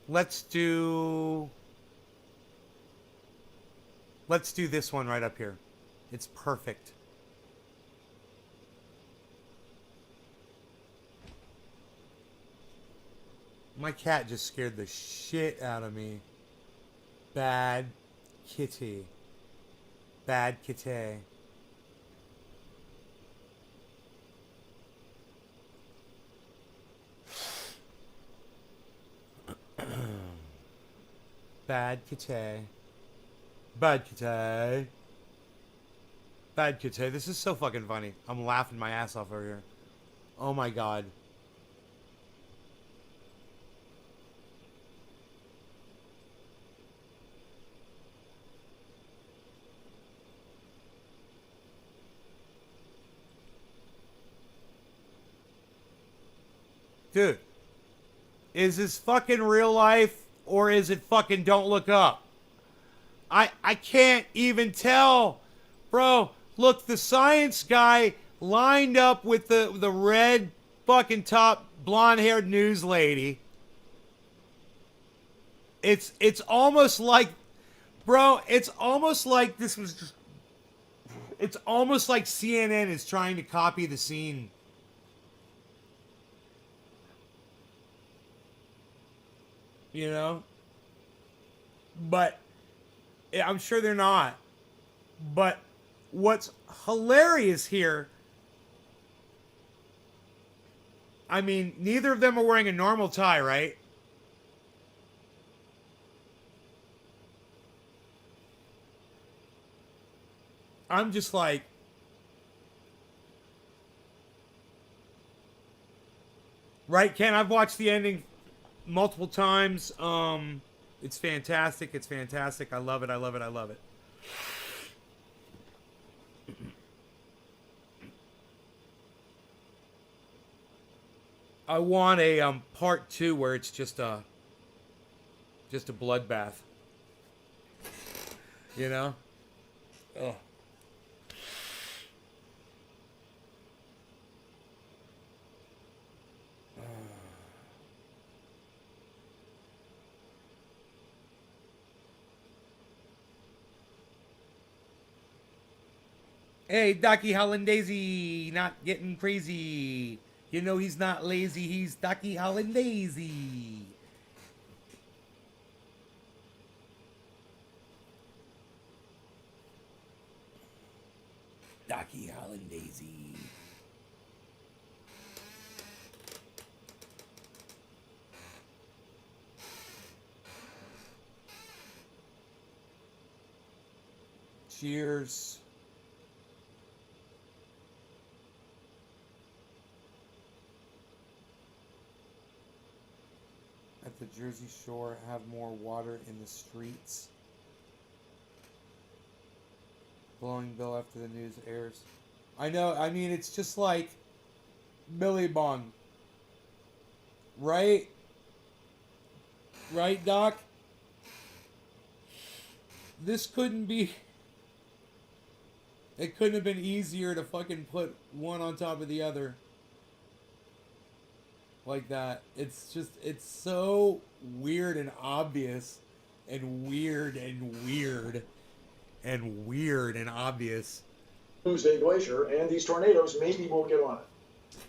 Let's do this one right up here. It's perfect. My cat just scared the shit out of me. Bad kitty. Bad kitty. Bad kitty. Bad kitty. Bad kitty. This is so fucking funny. I'm laughing my ass off over here. Oh my god. Dude, is this fucking real life or is it fucking Don't Look Up? I can't even tell. Bro, look, the science guy lined up with the red fucking top blonde-haired news lady. It's almost like, bro, it's almost like this was just, It's almost like CNN is trying to copy the scene. You know? But I'm sure they're not. But what's hilarious here, I mean, neither of them are wearing a normal tie, right? I'm just like, right, Ken? I've watched the ending multiple times. It's fantastic. It's fantastic. I love it. I love it. I love it. I want a part 2 where it's just a bloodbath. You know? Oh. Hey, Ducky Hollandaise, not getting crazy. You know he's not lazy, he's Ducky Hollandaise. Ducky Hollandaise. Cheers. At the Jersey Shore, have more water in the streets. Blowing Bill after the news airs. I know, I mean, it's just like Billy Bong. Right? Right, Doc? This couldn't be... It couldn't have been easier to fucking put one on top of the other. Like that. It's just, it's so weird and obvious and weird and weird and weird and obvious. Doomsday Glacier, and these tornadoes maybe will get on it.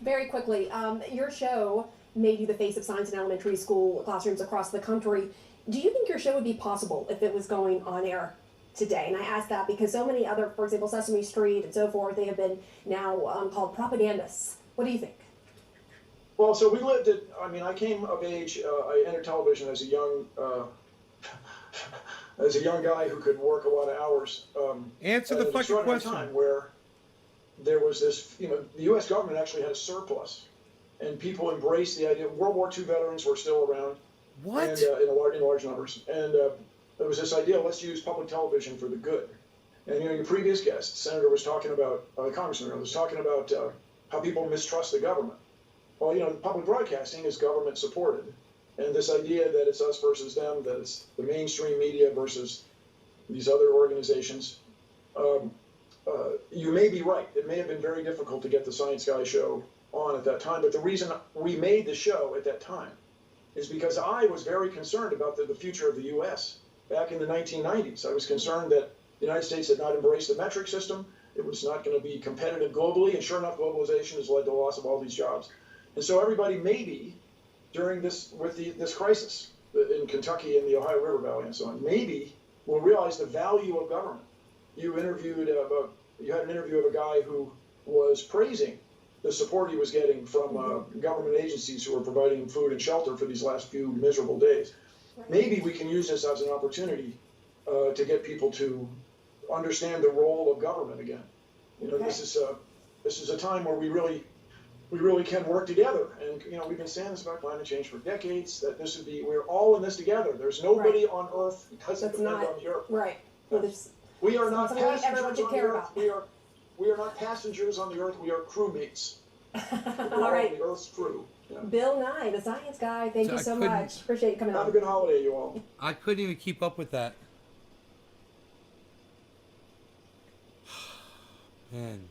Very quickly, your show made you the face of science in elementary school classrooms across the country. Do you think your show would be possible if it was going on air today? And I ask that because so many other, for example, Sesame Street and so forth, they have been now called propagandists. What do you think? Well, so we lived at, I mean, I came of age, I entered television as a young guy who could work a lot of hours. Answer the fucking question. Time where there was this, you know, the U.S. government actually had a surplus, and people embraced the idea. World War II veterans were still around. What? And, in large numbers. And there was this idea, let's use public television for the good. And, you know, your previous guest, Senator, was talking about, the Congressman was talking about how people mistrust the government. Well, you know, public broadcasting is government supported. And this idea that it's us versus them, that it's the mainstream media versus these other organizations, you may be right. It may have been very difficult to get the Science Guy show on at that time. But the reason we made the show at that time is because I was very concerned about the future of the U.S. Back in the 1990s. I was concerned that the United States had not embraced the metric system. It was not going to be competitive globally. And sure enough, globalization has led to the loss of all these jobs. And so everybody maybe during this, with this crisis in Kentucky and the Ohio River Valley and so on, maybe will realize the value of government. You had an interview of a guy who was praising the support he was getting from government agencies who were providing food and shelter for these last few miserable days. Maybe we can use this as an opportunity to get people to understand the role of government again. You know, this is a time where we really can work together. And, you know, we've been saying this about climate change for decades, that this would be, we're all in this together. There's nobody on Earth that doesn't depend on the Earth. Right. We are not passengers everyone should on the care Earth. about. We are not passengers on the Earth. We are crewmates. All right. The Earth's crew. Yeah. Bill Nye, the science guy, thank you so much. Appreciate you coming on. Have a good holiday, you all. I couldn't even keep up with that. Man.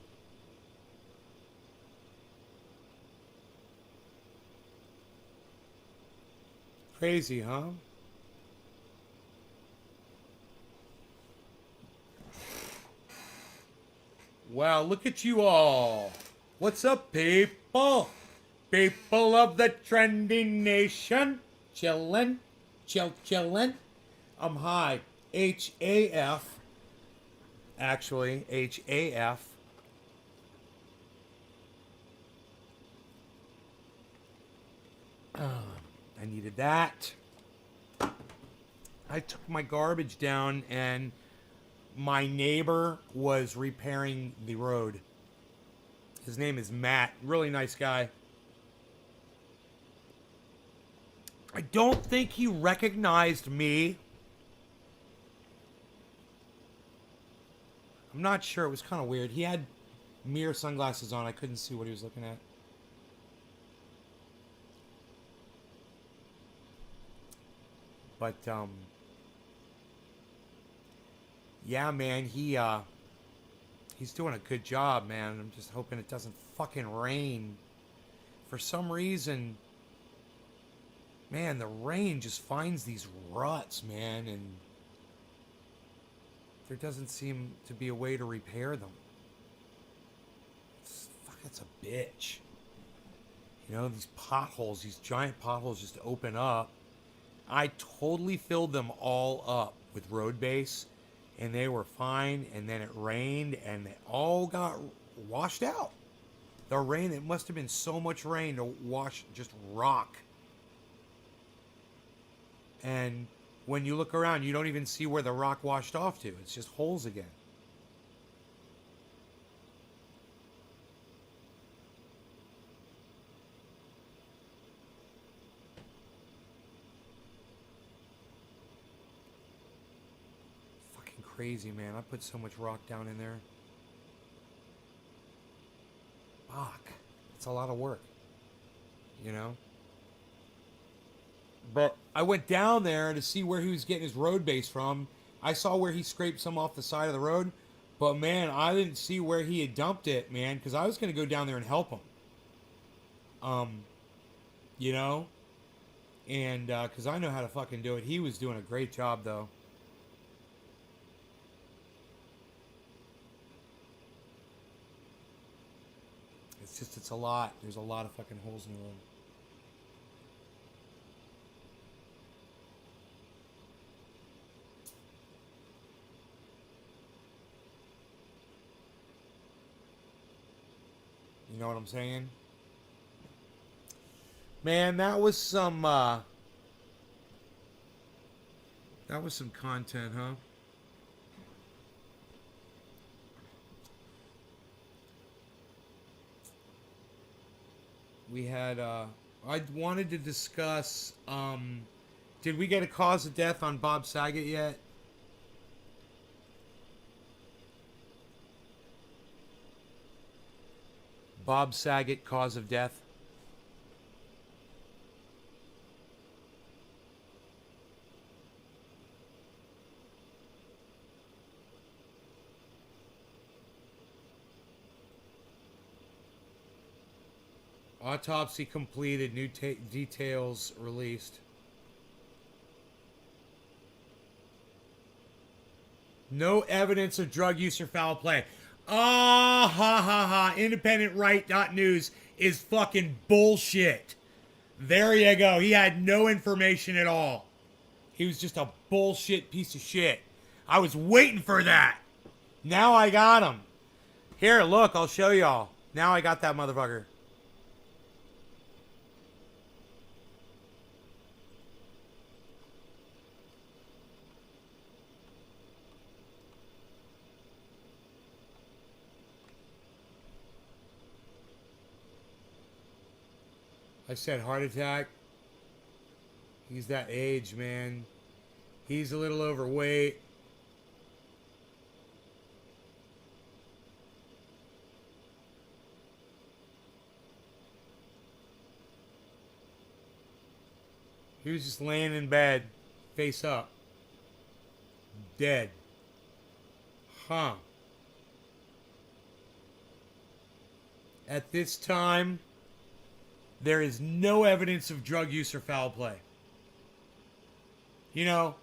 Crazy, huh? Well, look at you all. What's up, people? People of the trending nation. Chillin'. Chillin'. I'm high. H-A-F. Actually, H-A-F. I needed that. I took my garbage down and my neighbor was repairing the road. His name is Matt. Really nice guy. I don't think he recognized me. I'm not sure. It was kind of weird. He had mirror sunglasses on. I couldn't see what he was looking at. But, yeah, man, he's doing a good job, man. I'm just hoping it doesn't fucking rain. For some reason, man, the rain just finds these ruts, man, and there doesn't seem to be a way to repair them. It's a bitch. You know, these potholes, these giant potholes just open up. I totally filled them all up with road base, and they were fine, and then it rained, and they all got washed out. The rain, it must have been so much rain to wash just rock. And when you look around, you don't even see where the rock washed off to. It's just holes again. Fucking crazy, man. I put so much rock down in there. Fuck. It's a lot of work. You know? But I went down there to see where he was getting his road base from. I saw where he scraped some off the side of the road. But, man, I didn't see where he had dumped it, man. Because I was going to go down there and help him. You know? And, because I know how to fucking do it. He was doing a great job, though. It's just, it's a lot. There's a lot of fucking holes in the road. You know what I'm saying? Man, that was some content, huh? We had I wanted to discuss did we get a cause of death on Bob Saget yet? Bob Saget, cause of death. Autopsy completed. New details released. No evidence of drug use or foul play. Ah, ha, ha, ha. IndependentRight.news is fucking bullshit. There you go. He had no information at all. He was just a bullshit piece of shit. I was waiting for that. Now I got him. Here, look, I'll show y'all. Now I got that motherfucker. I said heart attack. He's that age, man. He's a little overweight. He was just laying in bed, face up. Dead. Huh. At this time, there is no evidence of drug use or foul play. You know,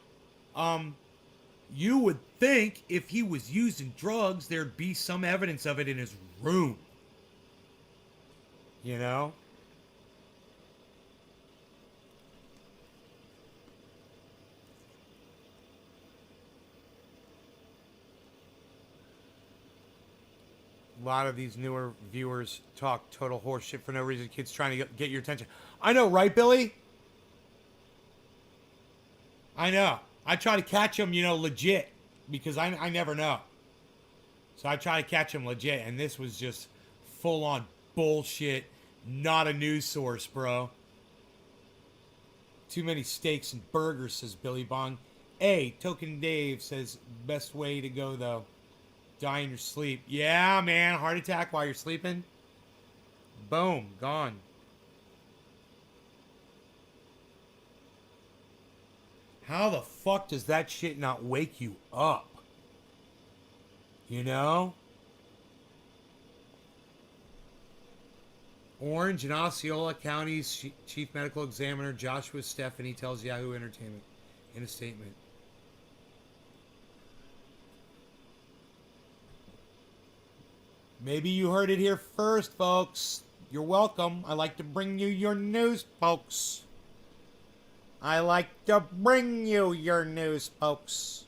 You would think if he was using drugs, there'd be some evidence of it in his room. You know? A lot of these newer viewers talk total horse shit for no reason. Kids trying to get your attention. I know, right, Billy? I know. I try to catch them, legit. Because I never know. So I try to catch them legit. And this was just full-on bullshit. Not a news source, bro. Too many steaks and burgers, says Billy Bong. Hey, Token Dave says, best way to go, though. Die in your sleep. Yeah, man. Heart attack while you're sleeping. Boom. Gone. How the fuck does that shit not wake you up? You know? Orange and Osceola County's Chief Medical Examiner Joshua Stephanie tells Yahoo Entertainment in a statement. Maybe you heard it here first, folks. You're welcome. I like to bring you your news, folks. I like to bring you your news, folks.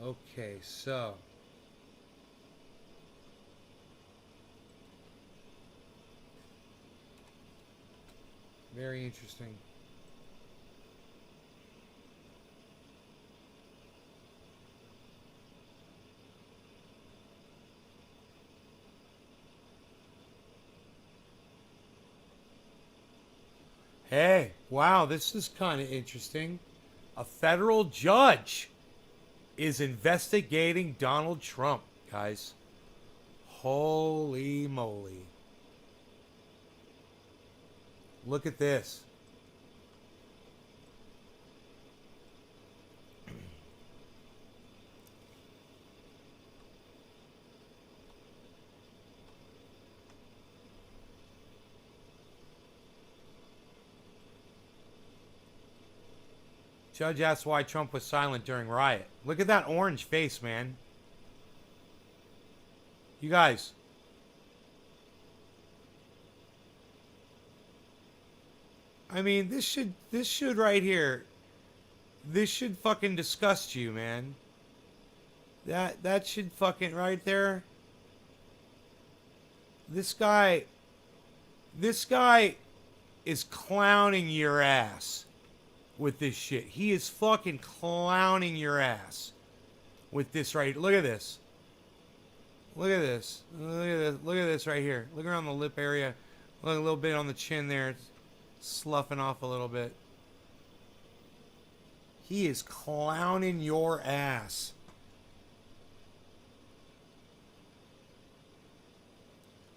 Okay, so very interesting. Hey, wow, this is kind of interesting. A federal judge is investigating Donald Trump, guys. Holy moly. Look at this. Judge asked why Trump was silent during riot. Look at that orange face, man. You guys. I mean, this should right here. This should fucking disgust you, man. That should fucking right there. This guy is clowning your ass with this shit. He is fucking clowning your ass with this right. Look at this. Look at this. Look at this. Look at this right here. Look around the lip area. Look a little bit on the chin there. It's sloughing off a little bit. He is clowning your ass.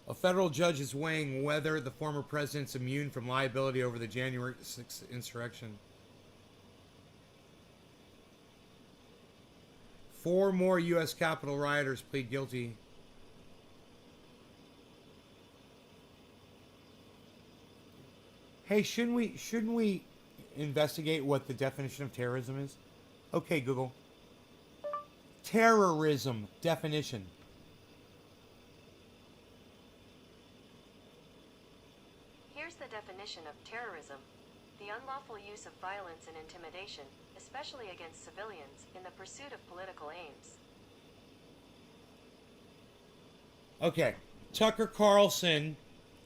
A federal judge is weighing whether the former president's immune from liability over the January 6th insurrection. 4 more U.S. Capitol rioters plead guilty. Hey, shouldn't we investigate what the definition of terrorism is? Okay, Google. Terrorism definition. Here's the definition of terrorism. The unlawful use of violence and intimidation, especially against civilians, in the pursuit of political aims. Okay, Tucker Carlson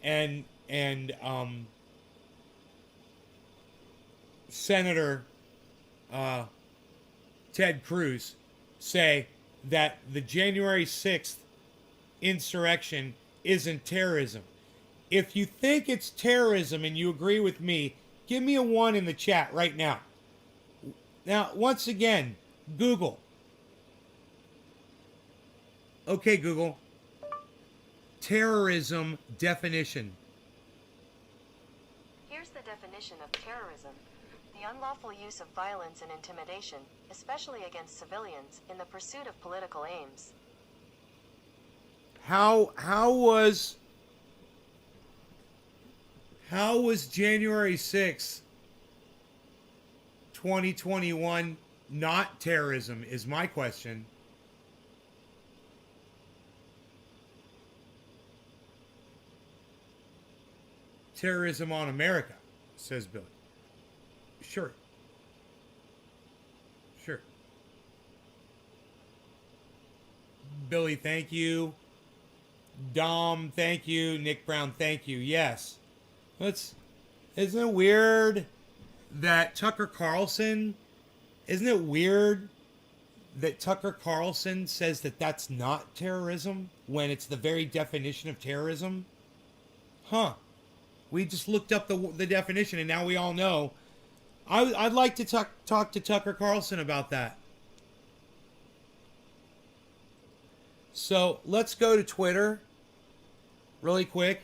and Senator Ted Cruz say that the January 6th insurrection isn't terrorism. If you think it's terrorism and you agree with me, give me a 1 in the chat right now. Now, once again, Google. Okay, Google. Terrorism definition. Here's the definition of terrorism. The the unlawful use of violence and intimidation, especially against civilians, in the pursuit of political aims. How was January 6th, 2021 not terrorism is my question. Terrorism on America, says Billy. Sure. Sure. Billy, thank you. Dom, thank you. Nick Brown, thank you. Yes. Isn't it weird that Tucker Carlson says that that's not terrorism when it's the very definition of terrorism? Huh. We just looked up the definition and now we all know. I'd like to talk to Tucker Carlson about that. So let's go to Twitter really quick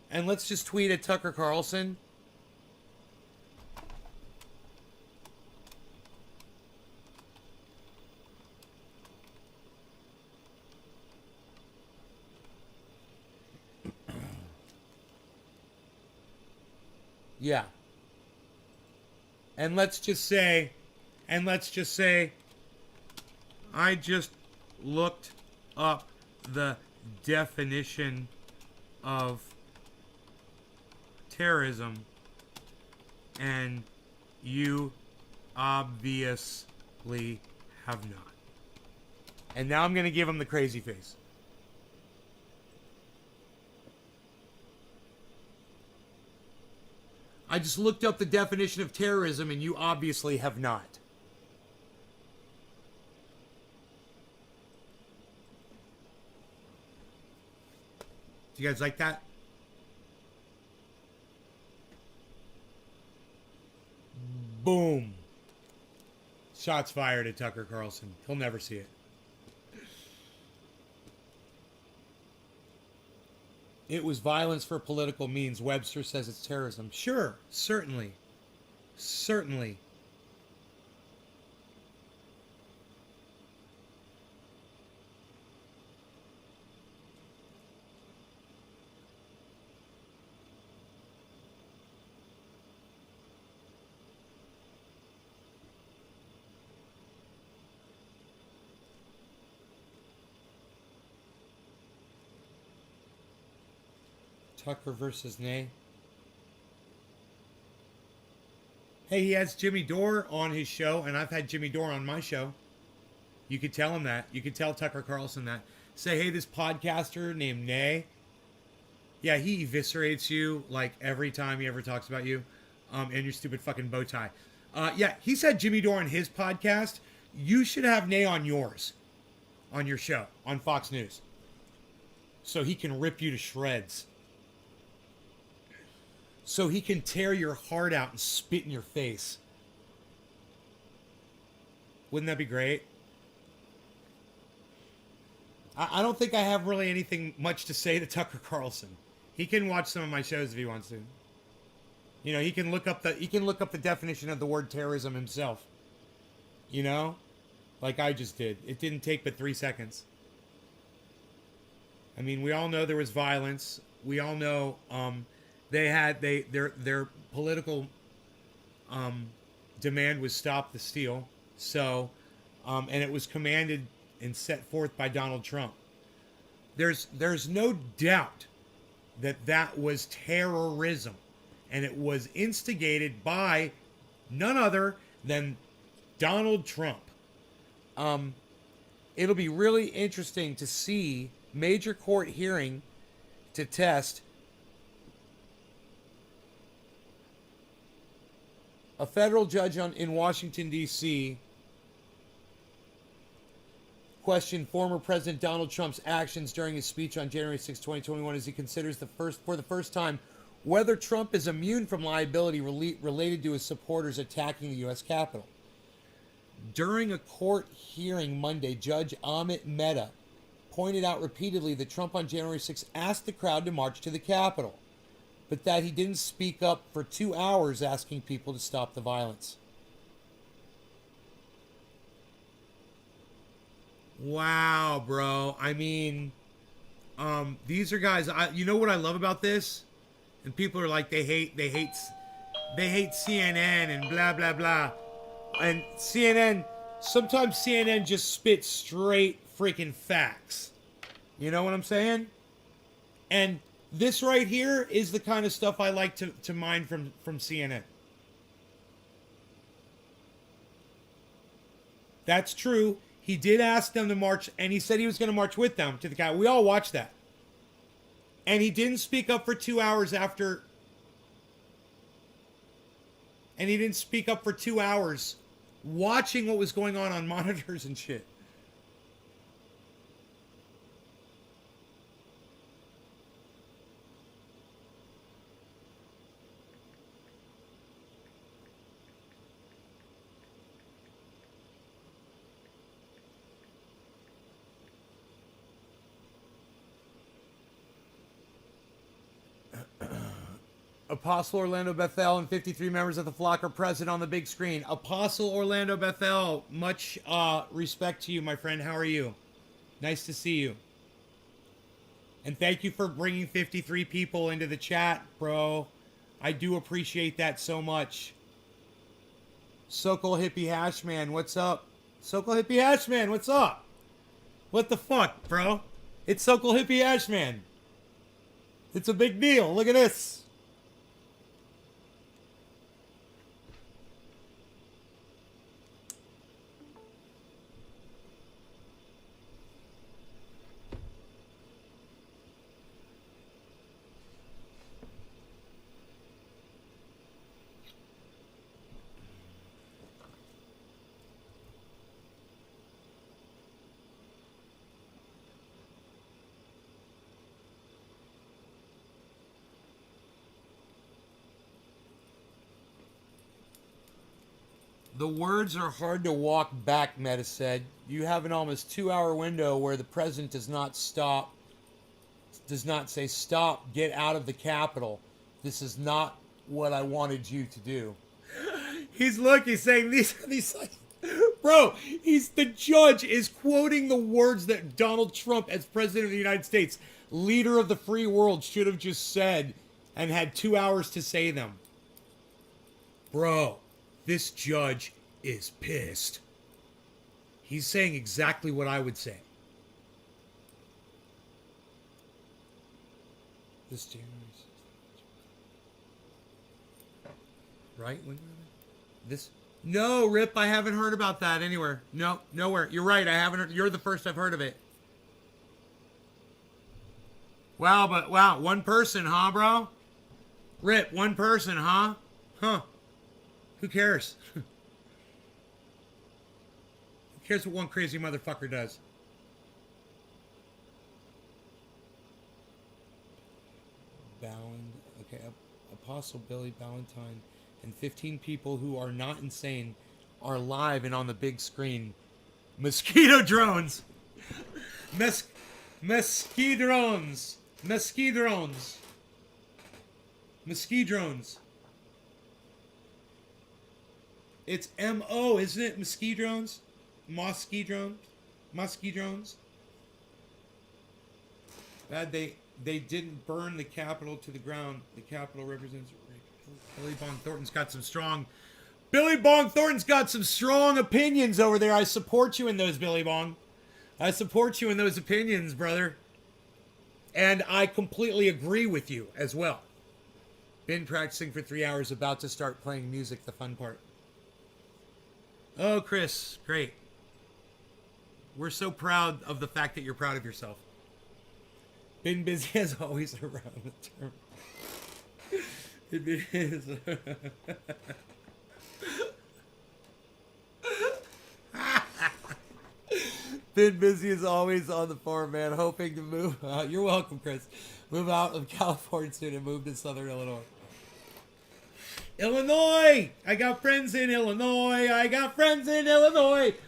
and let's just tweet at Tucker Carlson. Yeah. And let's just say, I just looked up the definition of terrorism, and you obviously have not. And now I'm going to give him the crazy face. I just looked up the definition of terrorism, and you obviously have not. Do you guys like that? Boom. Shots fired at Tucker Carlson. He'll never see it. It was violence for political means. Webster says it's terrorism. Sure, certainly. Certainly. Tucker versus Nay. Hey, he has Jimmy Dore on his show, and I've had Jimmy Dore on my show. You could tell him that. You could tell Tucker Carlson that. Say, hey, this podcaster named Nay. Yeah, he eviscerates you like every time he ever talks about you, and your stupid fucking bow tie. Yeah, he's had Jimmy Dore on his podcast. You should have Nay on yours, on your show, on Fox News, so he can rip you to shreds. So he can tear your heart out and spit in your face. Wouldn't that be great? I don't think I have really anything much to say to Tucker Carlson. He can watch some of my shows if he wants to. You know, he can look up the definition of the word terrorism himself. You know? Like I just did. It didn't take but 3 seconds. I mean, we all know there was violence. We all know their political demand was stop the steal. So, and it was commanded and set forth by Donald Trump. There's no doubt that was terrorism, and it was instigated by none other than Donald Trump. It'll be really interesting to see major court hearing to test a federal judge in Washington, D.C. questioned former President Donald Trump's actions during his speech on January 6, 2021, as he considers for the first time whether Trump is immune from liability related to his supporters attacking the U.S. Capitol. During a court hearing Monday, Judge Amit Mehta pointed out repeatedly that Trump on January 6 asked the crowd to march to the Capitol, but that he didn't speak up for 2 hours asking people to stop the violence. Wow, bro. I mean, these are guys. You know what I love about this? And people are like, they hate CNN and blah blah blah. And CNN, sometimes CNN just spits straight freaking facts. You know what I'm saying? And this right here is the kind of stuff I like to mine from CNN. That's true. He did ask them to march, and he said he was going to march with them to the Capitol. We all watched that. And he didn't speak up for 2 hours after. And he didn't speak up for 2 hours watching what was going on monitors and shit. Apostle Orlando Bethel and 53 members of the flock are present on the big screen. Apostle Orlando Bethel, much respect to you, my friend. How are you? Nice to see you. And thank you for bringing 53 people into the chat, bro. I do appreciate that so much. Sokol Hippie Hashman, what's up? Sokol Hippie Hashman, what's up? What the fuck, bro? It's Sokol Hippie Hashman. It's a big deal. Look at this. The words are hard to walk back, Meta said. You have an almost 2-hour window where the president does not say, stop, get out of the Capitol. This is not what I wanted you to do. He's saying these bro, the judge is quoting the words that Donald Trump, as president of the United States, leader of the free world, should have just said and had 2 hours to say them. Bro. This judge is pissed. He's saying exactly what I would say. This January 6th. Right? This? No, Rip, I haven't heard about that anywhere. No, nowhere. You're right, I haven't heard. You're the first I've heard of it. Wow, one person, huh, bro? Rip, one person, huh? Huh. Who cares? Who cares what one crazy motherfucker does? Okay, Apostle Billy Ballantyne and 15 people who are not insane are live and on the big screen. Mosquito drones! Mosquito drones! It's M-O, isn't it? Mosquito drones? Mosquito drones? They didn't burn the Capitol to the ground. The Capitol represents... Billy Bong Thornton's got some strong... opinions over there. I support you in those, Billy Bong. I support you in those opinions, brother. And I completely agree with you as well. Been practicing for 3 hours, about to start playing music, the fun part. Oh, Chris, great. We're so proud of the fact that you're proud of yourself. Been busy as always around the term. It is. Been busy as always on the farm, man. Hoping to move. You're welcome, Chris. Move out of California soon and move to Southern Illinois. Illinois! I got friends in Illinois.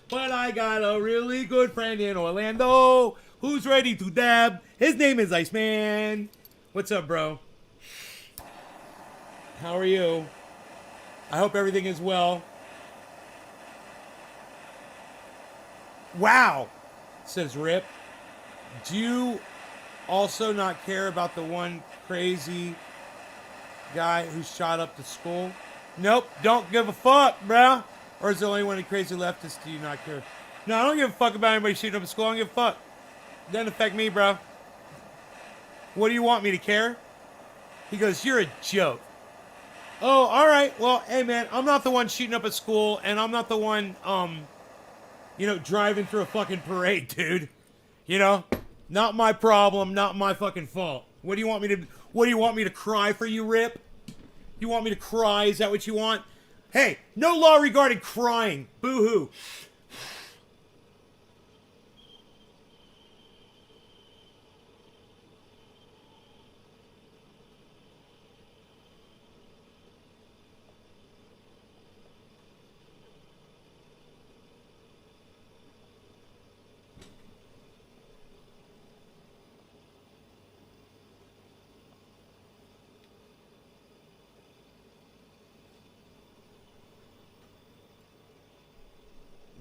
But I got a really good friend in Orlando who's ready to dab. His name is Iceman. What's up, bro? How are you? I hope everything is well. Wow, says Rip. Do you also not care about the one crazy guy who shot up the school? Nope, don't give a fuck, bruh. Or is the only one of the crazy leftists do you not care? No, I don't give a fuck about anybody shooting up a school. I don't give a fuck. Doesn't affect me, bro. What do you want me to care? He goes, you're a joke. Oh, all right. Well, hey, man, I'm not the one shooting up a school, and I'm not the one, driving through a fucking parade, dude. You know, not my problem, not my fucking fault. What do you want me to cry for, you Rip? You want me to cry? Is that what you want? Hey, no law regarding crying. Boo-hoo.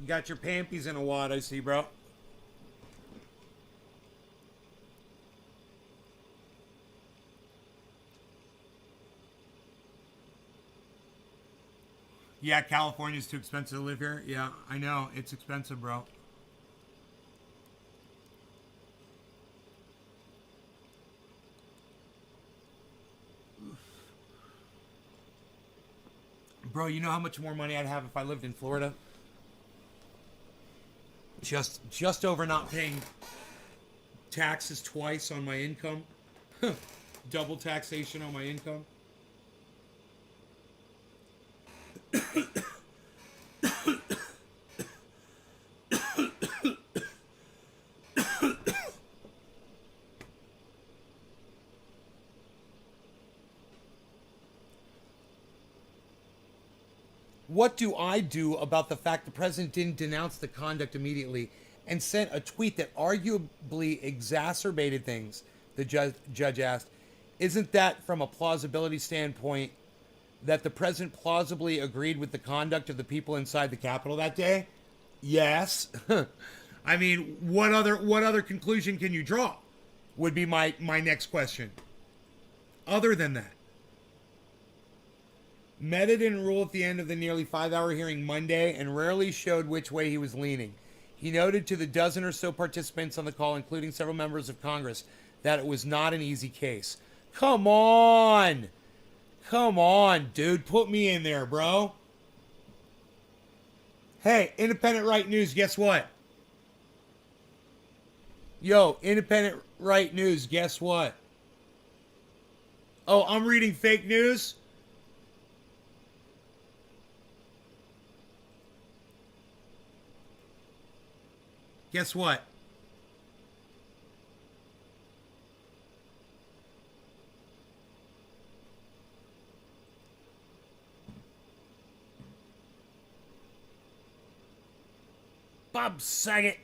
You got your pampies in a wad, I see, bro. Yeah, California's too expensive to live here. Yeah, I know. It's expensive, bro. Bro, you know how much more money I'd have if I lived in Florida? Just over not paying taxes twice on my income. Double taxation on my income. What do I do about the fact the president didn't denounce the conduct immediately and sent a tweet that arguably exacerbated things? The judge asked. Isn't that, from a plausibility standpoint, that the president plausibly agreed with the conduct of the people inside the Capitol that day? Yes. I mean, what other conclusion can you draw? Would be my next question. Other than that. Meta didn't rule at the end of the nearly 5-hour hearing Monday and rarely showed which way he was leaning. He noted to the dozen or so participants on the call, including several members of Congress, that it was not an easy case. Come on! Come on, dude. Put me in there, bro. Hey, Independent Right News, guess what? Yo, Independent Right News, guess what? Oh, I'm reading fake news? Guess what? Bob Saget.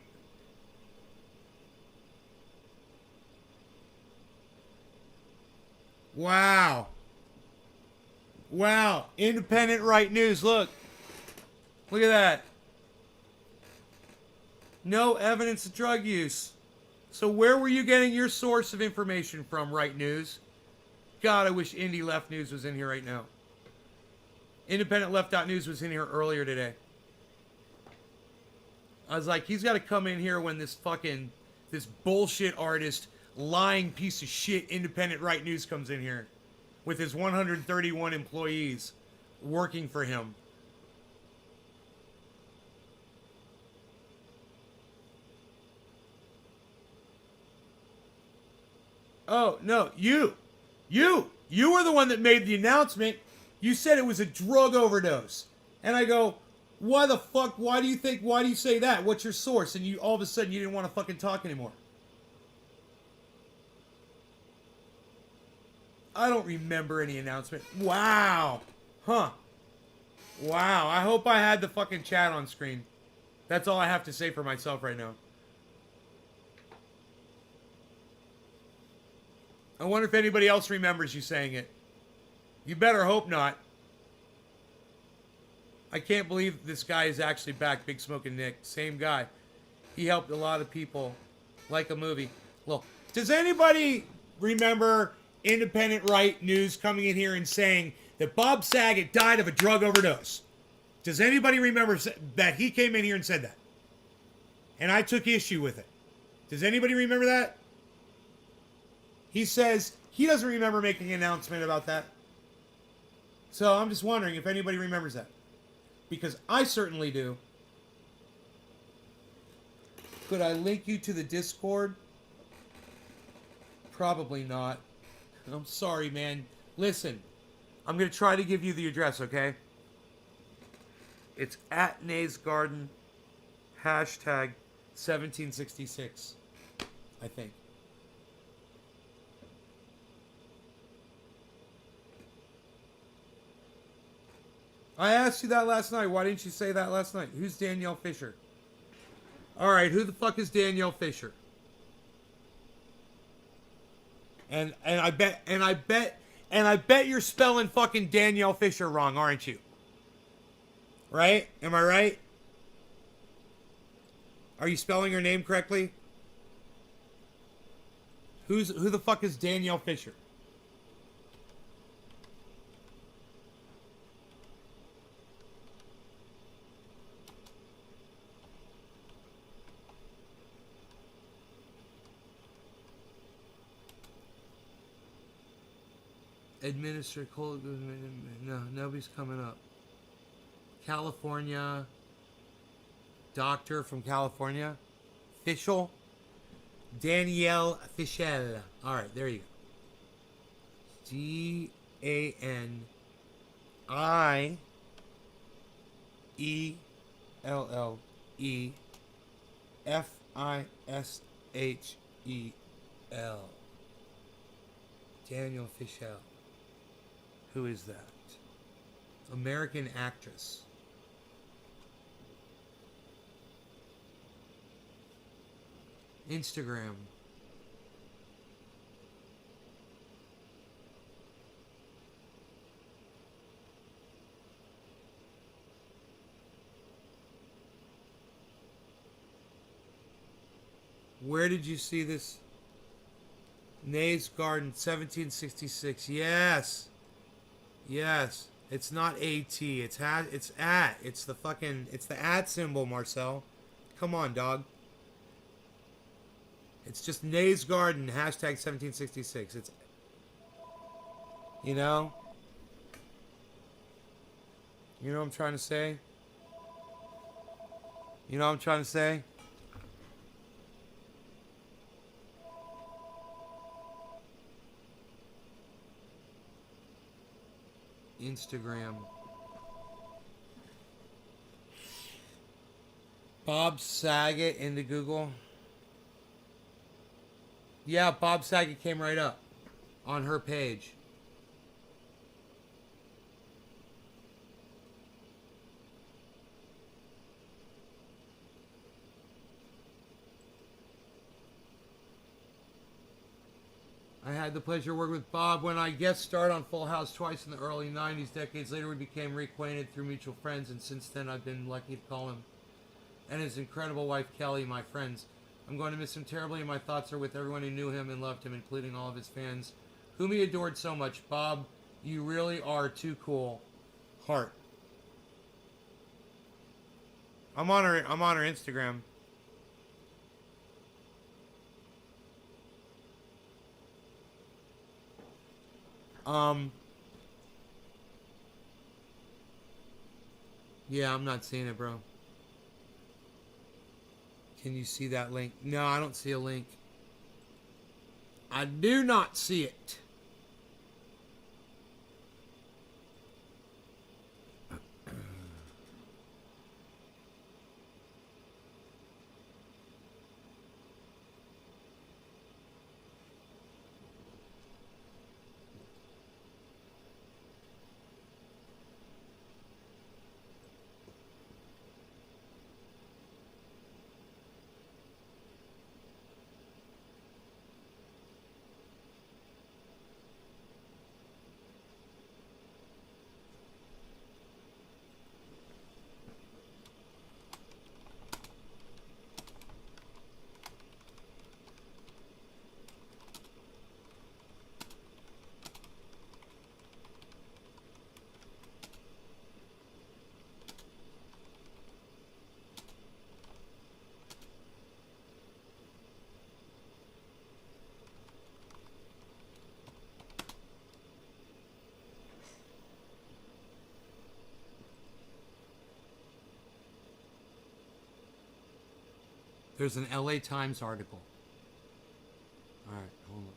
Wow. Wow. Independent Right News. Look. Look at that. No evidence of drug use. So where were you getting your source of information from, Right News? God, I wish Indie Left News was in here right now. Independent Left.News was in here earlier today. I was like, he's got to come in here when this bullshit artist, lying piece of shit Independent Right News comes in here with his 131 employees working for him. Oh, no, you were the one that made the announcement. You said it was a drug overdose. And I go, why the fuck, why do you say that? What's your source? And you, all of a sudden, you didn't want to fucking talk anymore. I don't remember any announcement. Wow. Huh. Wow, I hope I had the fucking chat on screen. That's all I have to say for myself right now. I wonder if anybody else remembers you saying it. You better hope not. I can't believe this guy is actually back. Big Smoking Nick, same guy. He helped a lot of people, like a movie. Well, does anybody remember Independent Right News coming in here and saying that Bob Saget died of a drug overdose? Does anybody remember that he came in here and said that? And I took issue with it. Does anybody remember that? He says he doesn't remember making an announcement about that. So I'm just wondering if anybody remembers that. Because I certainly do. Could I link you to the Discord? Probably not. I'm sorry, man. Listen, I'm going to try to give you the address, okay? It's at Nays Garden, hashtag 1766, I think. I asked you that last night. Why didn't you say that last night? Who's Danielle Fisher? All right, who the fuck is Danielle Fisher? And I bet you're spelling fucking Danielle Fisher wrong, aren't you? Right? Am I right? Are you spelling her name correctly? Who the fuck is Danielle Fisher? Administer cold. No, nobody's coming up. California. Doctor from California. Fischel. Danielle Fischel. Alright, there you go. Danielle Danielle Fischel. Who is that? American actress. Instagram. Where did you see this? Nays Garden, 1766. Yes. Yes. It's not AT. It's at. It's the fucking. It's the at symbol, Marcel. Come on, dog. It's just Nays Garden, hashtag 1766. It's. You know? You know what I'm trying to say? You know what I'm trying to say? Instagram. Bob Saget into Google. Yeah, Bob Saget came right up on her page. I had the pleasure of working with Bob when I guest starred on Full House twice in the early 90s. Decades later, we became reacquainted through mutual friends, and since then, I've been lucky to call him and his incredible wife, Kelly, my friends. I'm going to miss him terribly, and my thoughts are with everyone who knew him and loved him, including all of his fans, whom he adored so much. Bob, you really are too cool. Heart. I'm on her Instagram. Yeah, I'm not seeing it, bro. Can you see that link? No, I don't see a link. I do not see it. There's an LA Times article. All right, hold on.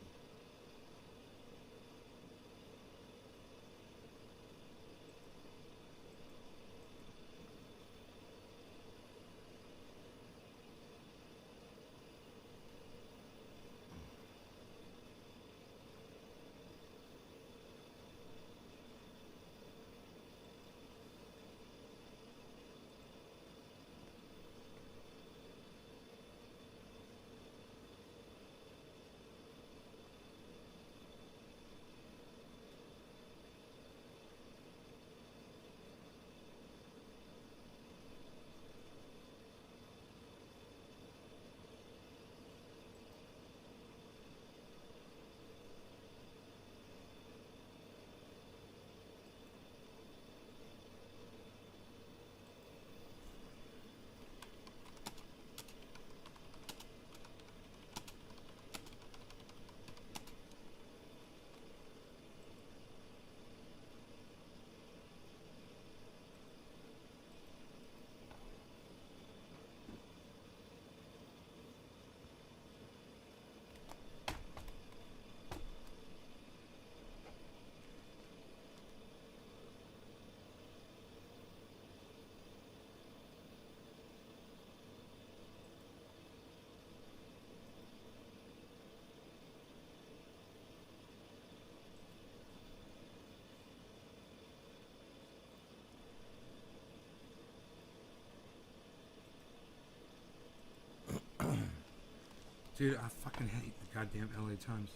Dude, I fucking hate the goddamn LA Times.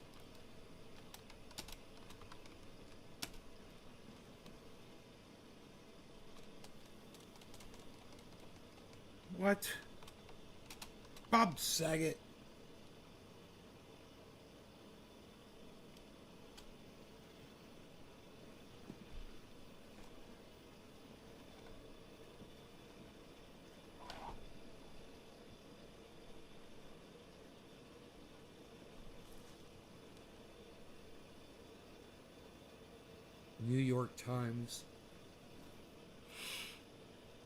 What? Bob Saget. New York Times,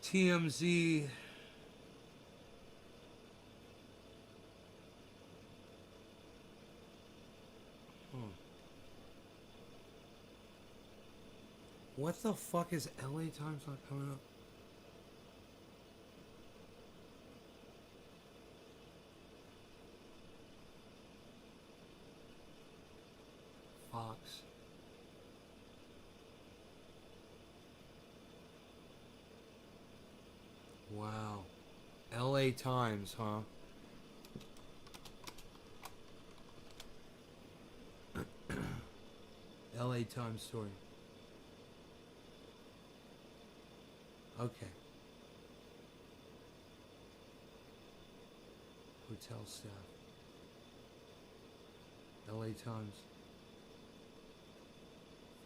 TMZ, What the fuck is LA Times not coming up? Fox. Wow. LA Times, huh? LA Times story. Okay. Hotel staff. LA Times.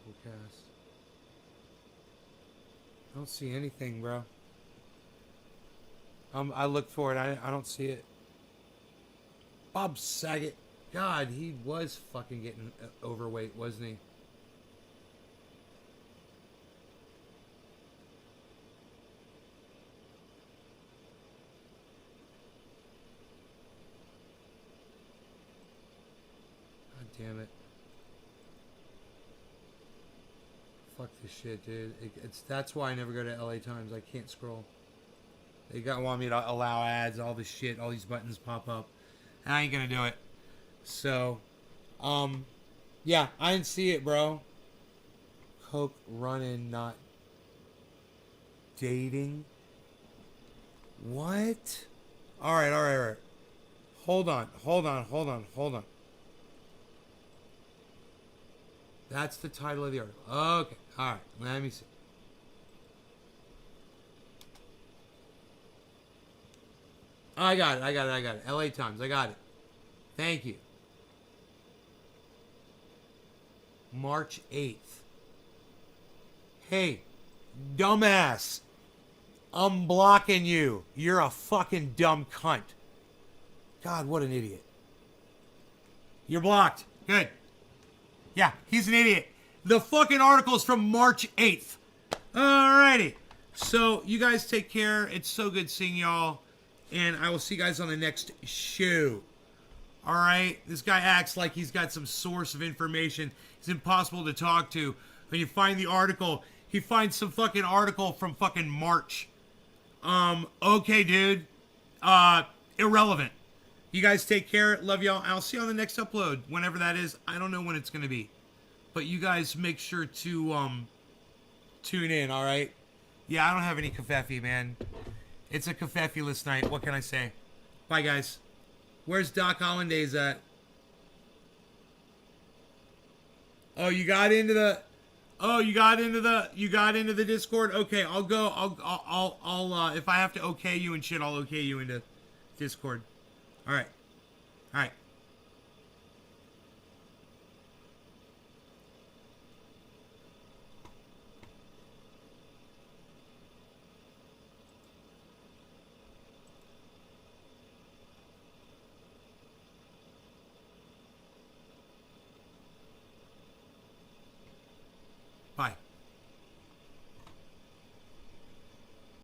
Forecast. I don't see anything, bro. I look for it. I don't see it. Bob Saget. God, he was fucking getting overweight, wasn't he? God damn it. Fuck this shit, dude. That's why I never go to LA Times. I can't scroll. They want me to allow ads, all this shit, all these buttons pop up. I ain't gonna do it. So, yeah, I didn't see it, bro. Coke running, not dating. What? Alright. Hold on. That's the title of the article. Okay, alright, let me see. I got it. LA Times, I got it. Thank you. March 8th. Hey, dumbass. I'm blocking you. You're a fucking dumb cunt. God, what an idiot. You're blocked. Good. Yeah, he's an idiot. The fucking article's from March 8th. Alrighty. So, you guys take care. It's so good seeing y'all. and I will see you guys on the next show. All right, this guy acts like he's got some source of information. It's impossible to talk to. When you find the article, he finds some fucking article from fucking March. Okay, dude. Irrelevant. You guys take care. Love y'all. I'll see you on the next upload, whenever that is. I don't know when it's gonna be, but you guys make sure to tune in. All right. Yeah, I don't have any kafefe, man. It's a kafefe-less night. What can I say? Bye, guys. Where's Doc Hollandaise at? Oh, you got into the Discord? Okay, I'll go. I'll if I have to okay you and shit, I'll okay you into Discord. All right.